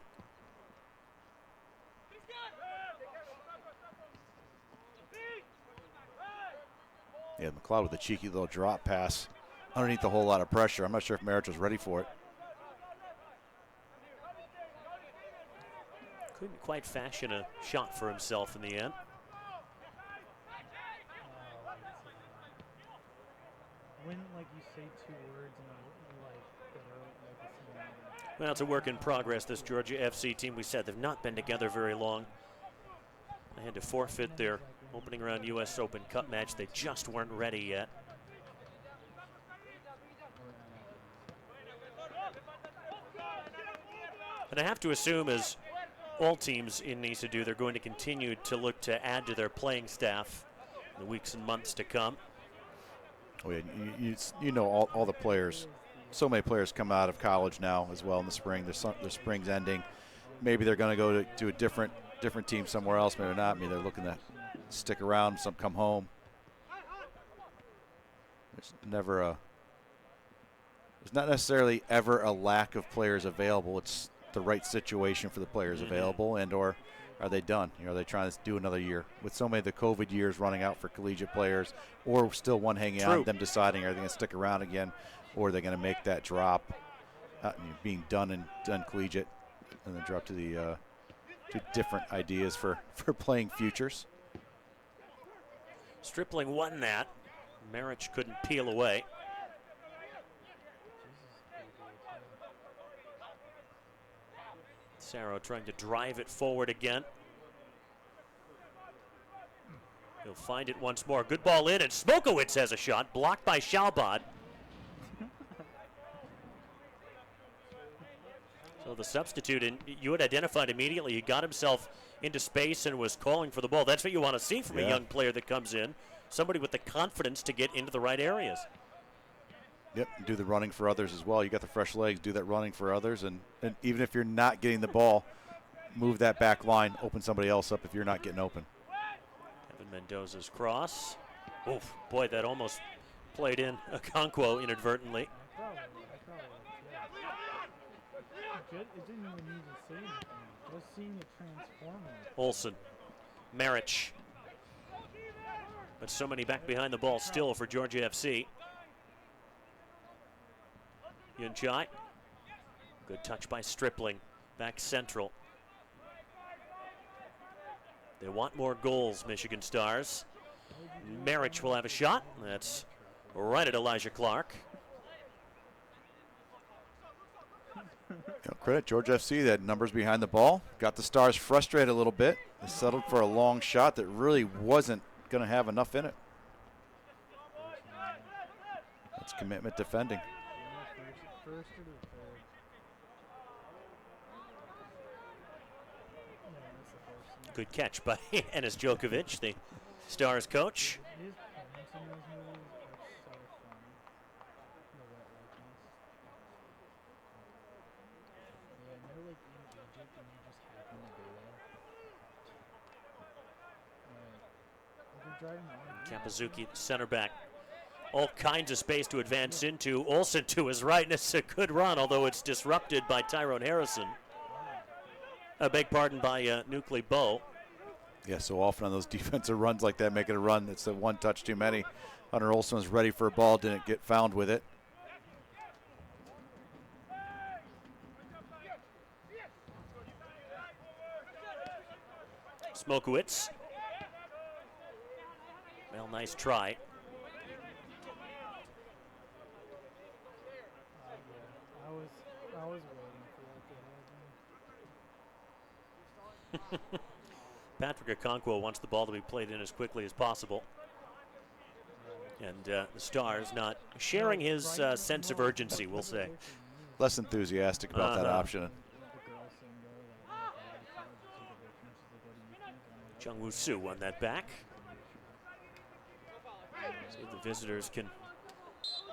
Yeah, McLeod with a cheeky little drop pass underneath a whole lot of pressure. I'm not sure if Marich was ready for it. Couldn't quite fashion a shot for himself in the end. When, like, you say two words and like that are like the same. Well, it's a work in progress, this Georgia FC team. We said they've not been together very long. They had to forfeit their opening round U.S. Open Cup match. They just weren't ready yet. And I have to assume, as all teams in NISA do, they're going to continue to look to add to their playing staff in the weeks and months to come. Oh yeah, you know all the players. So many players come out of college now as well in the spring. Their spring's ending. Maybe they're going to go to a different team somewhere else. Maybe not. Maybe they're looking to stick around. Some come home. There's not necessarily ever a lack of players available. It's the right situation for the players available, and or are they done? Are they trying to do another year? With so many of the COVID years running out for collegiate players, or still one hanging on, them deciding are they going to stick around again, or are they going to make that drop, being done collegiate, and then drop to the to different ideas for playing futures. Stripling won that. Marich couldn't peel away. Cerro trying to drive it forward again. He'll find it once more. Good ball in, and Smokowitz has a shot, blocked by Shalbad. So the substitute, and you had identified immediately, he got himself into space and was calling for the ball. That's what you want to see from a young player that comes in. Somebody with the confidence to get into the right areas. Yep, do the running for others as well. You got the fresh legs, do that running for others, and even if you're not getting the ball, move that back line, open somebody else up if you're not getting open. Kevin Mendoza's cross. Oof, boy, that almost played in Okonkwo inadvertently. It didn't even need to say anything. Just seeing it transform. Olsen, Marich. But so many back behind the ball still for Georgia FC. Yunchai. Good touch by Stripling. Back central. They want more goals, Michigan Stars. Marich will have a shot. That's right at Elijah Clark. Credit Georgia FC, they had numbers behind the ball. Got the Stars frustrated a little bit. They settled for a long shot that really wasn't going to have enough in it. That's commitment defending. Good catch by Enes Djokovic, the Stars coach. Kapazuki, center back. All kinds of space to advance into. Olsen to his right, and it's a good run, although it's disrupted by Tyrone Harrison. I beg pardon, by Nucley Bow. Yeah, so often on those defensive runs like that, making a run, it's a one touch too many. Hunter Olsen was ready for a ball, didn't get found with it. Smokowitz. Well, nice try. I was waiting for that to happen. Patrick Okonkwo wants the ball to be played in as quickly as possible. And the Stars not sharing his sense of urgency, we'll say. Less enthusiastic about that option. Chung Woo Soo won that back. See if the visitors can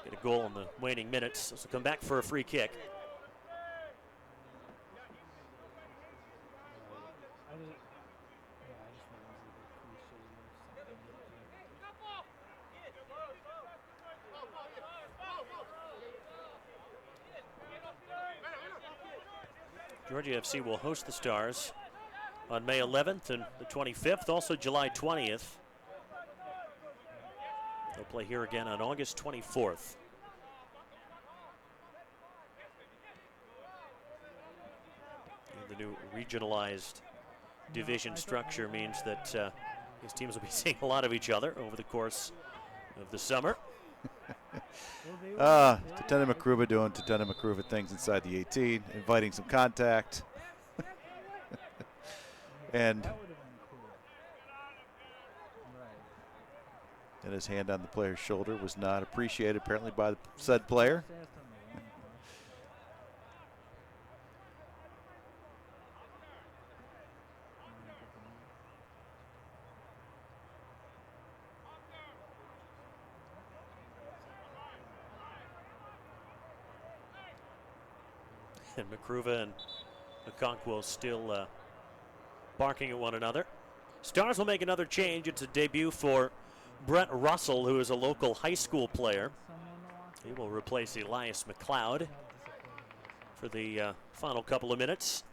get a goal in the waning minutes. This will come back for a free kick. Georgia FC will host the Stars on May 11th and the 25th, also July 20th. They'll play here again on August 24th. The new regionalized division structure means that these teams will be seeing a lot of each other over the course of the summer. Tatenda Makruva doing Tatenda Makruva things inside the 18, inviting some contact. And his hand on the player's shoulder was not appreciated apparently by the said player. And Makruva and Okonkwo still barking at one another. Stars will make another change. It's a debut for Brett Russell, who is a local high school player. He will replace Elias McLeod for the final couple of minutes.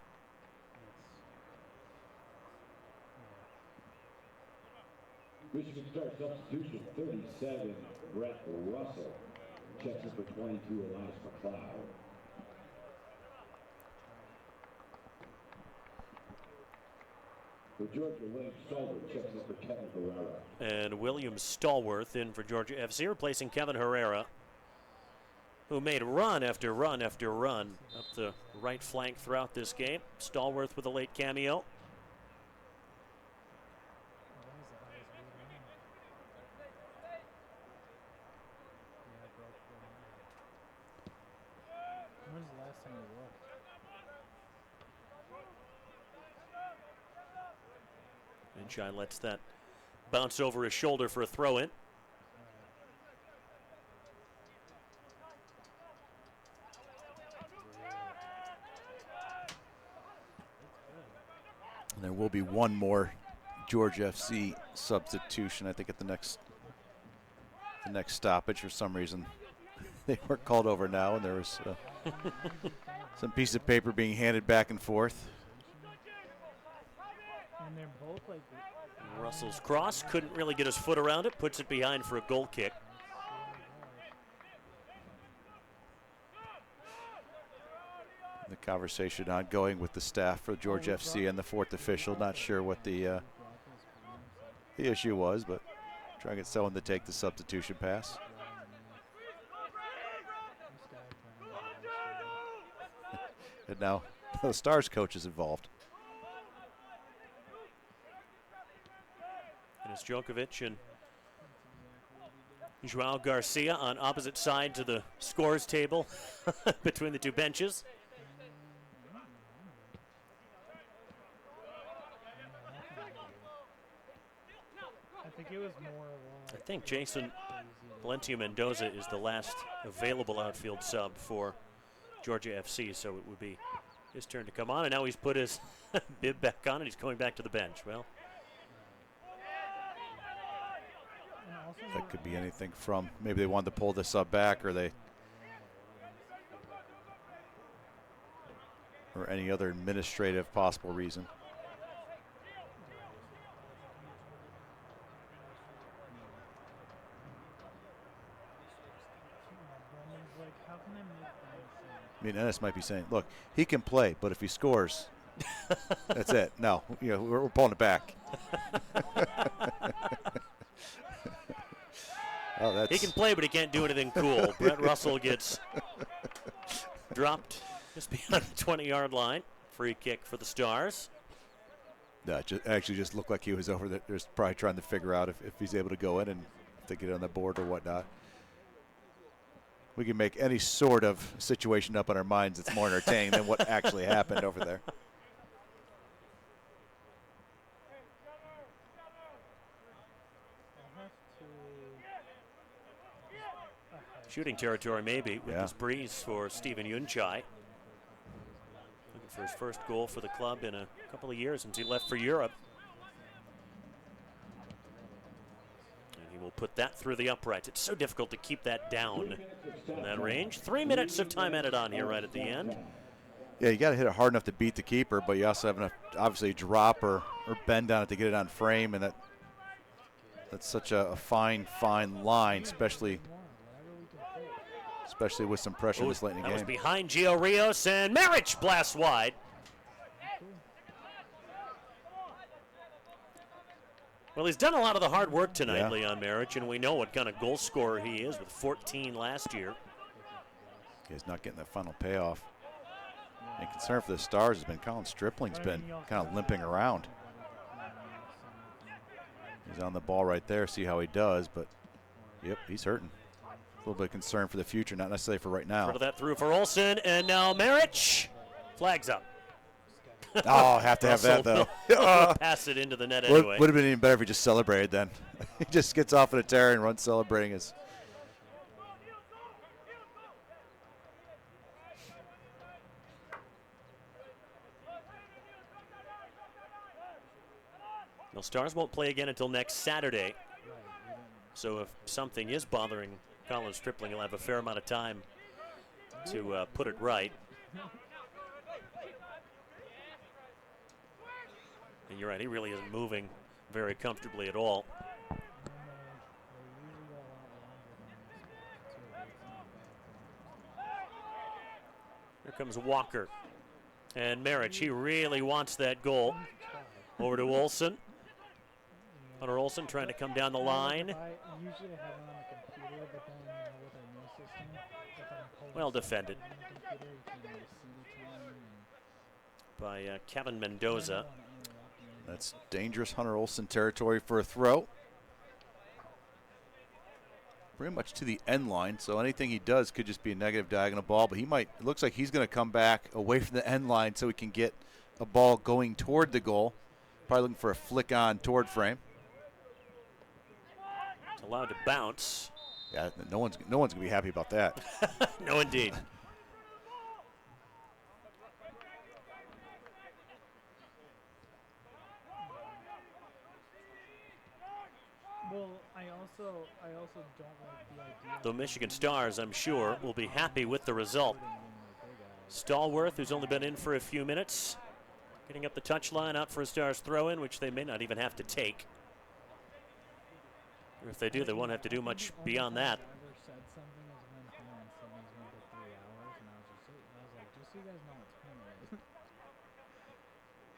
Michigan Star substitution 37, Brett Russell. Checks in for 22, Elias McLeod. For Georgia, William Stallworth checks in for Kevin Herrera. And William Stallworth in for Georgia FC, replacing Kevin Herrera, who made run after run after run up the right flank throughout this game. Stallworth with a late cameo. When's the last time you looked? Shine lets that bounce over his shoulder for a throw-in. And there will be one more Georgia FC substitution, I think, at the next stoppage. For some reason, they weren't called over now, and there was some piece of paper being handed back and forth. And they're both like. Russell's cross, couldn't really get his foot around it, puts it behind for a goal kick. The conversation ongoing with the staff for Georgia FC and the fourth official. Not sure what the issue was, but trying to get someone to take the substitution pass. And now the Stars coach is involved. And it's Djokovic and Joao Garcia on opposite sides of the scores table between the two benches. I think it was more I think Jason Valencia Mendoza is the last available outfield sub for Georgia FC, so it would be his turn to come on. And now he's put his bib back on and he's going back to the bench. Well, that could be anything from maybe they wanted to pull the sub back, or any other administrative possible reason. I mean, Ennis might be saying, look, he can play, but if he scores, That's it. No, we're pulling it back. Oh, that's... He can play, but he can't do anything cool. Brett Russell gets dropped just beyond the 20-yard line. Free kick for the Stars. No, it actually just looked like he was over there. Just probably trying to figure out if he's able to go in and if they get on the board or whatnot. We can make any sort of situation up in our minds that's more entertaining than what actually happened over there. Shooting territory maybe with this breeze for Stephen Yunchai. Looking for his first goal for the club in a couple of years since he left for Europe. And he will put that through the uprights. It's so difficult to keep that down in that range. 3 minutes of time added on here right at the end. Yeah, you got to hit it hard enough to beat the keeper, but you also have enough, obviously, drop or bend on it to get it on frame, and that's such a fine line, especially with some pressure this late in the game. That was behind Gio Rios, and Maric blasts wide. Well, he's done a lot of the hard work tonight, Leon Maric, and we know what kind of goal scorer he is with 14 last year. He's not getting that final payoff. And concern for the Stars has been Colin Stripling's been kind of limping around. He's on the ball right there, see how he does, but yep, he's hurting. A little bit of concern for the future, not necessarily for right now. Part of that through for Olsen, and now Maric. Flags up. Oh, have to have that, though. Pass it into the net anyway. Would have been even better if he just celebrated then. He just gets off in a tear and runs celebrating his. The Stars won't play again until next Saturday. So if something is bothering Colin Stripling, he'll have a fair amount of time to put it right. And you're right, he really isn't moving very comfortably at all. Here comes Walker. And Maric, he really wants that goal. Over to Olsen. Hunter Olsen trying to come down the line. Well defended by Kevin Mendoza. That's dangerous Hunter Olsen territory for a throw. Pretty much to the end line, so anything he does could just be a negative diagonal ball, but it looks like he's going to come back away from the end line so he can get a ball going toward the goal. Probably looking for a flick on toward frame. It's allowed to bounce. Yeah, no one's going to be happy about that. No, indeed. Well, I also don't like the idea. The Michigan Stars, I'm sure, will be happy with the result. Stallworth, who's only been in for a few minutes, getting up the touchline, out for a Stars throw-in, which they may not even have to take. Or if they do, they won't have to do much beyond that.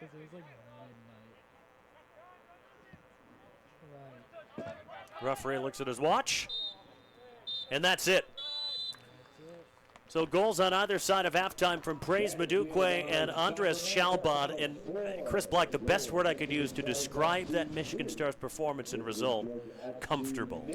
Because it was like midnight. Right. Referee looks at his watch, and that's it. So goals on either side of halftime from Praise Madukwe and Andres Chalbot. And Chris Black, the best word I could use to describe that Michigan Stars performance and result, comfortable.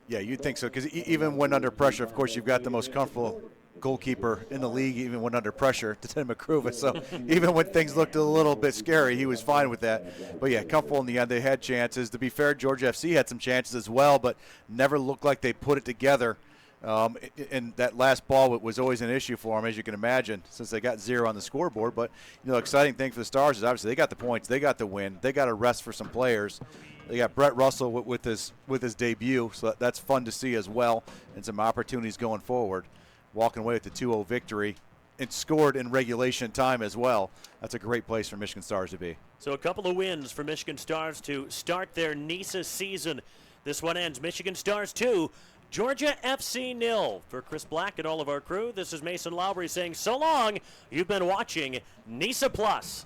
Yeah, you'd think so, because even when under pressure, of course, you've got the most comfortable goalkeeper in the league, even when under pressure, Tim McCruva. So even when things looked a little bit scary, he was fine with that. But yeah, comfortable in the end. They had chances. To be fair, Georgia FC had some chances as well, but never looked like they put it together. And that last ball was always an issue for them, as you can imagine, since they got 0 on the scoreboard. But exciting thing for the Stars is obviously they got the points, they got the win, they got a rest for some players. They got Brett Russell with his debut, so that's fun to see as well, and some opportunities going forward. Walking away with the 2-0 victory, and scored in regulation time as well. That's a great place for Michigan Stars to be. So a couple of wins for Michigan Stars to start their NISA season. This one ends Michigan Stars 2, Georgia FC 0. For Chris Black and all of our crew, this is Mason Lowry saying so long. You've been watching NISA Plus.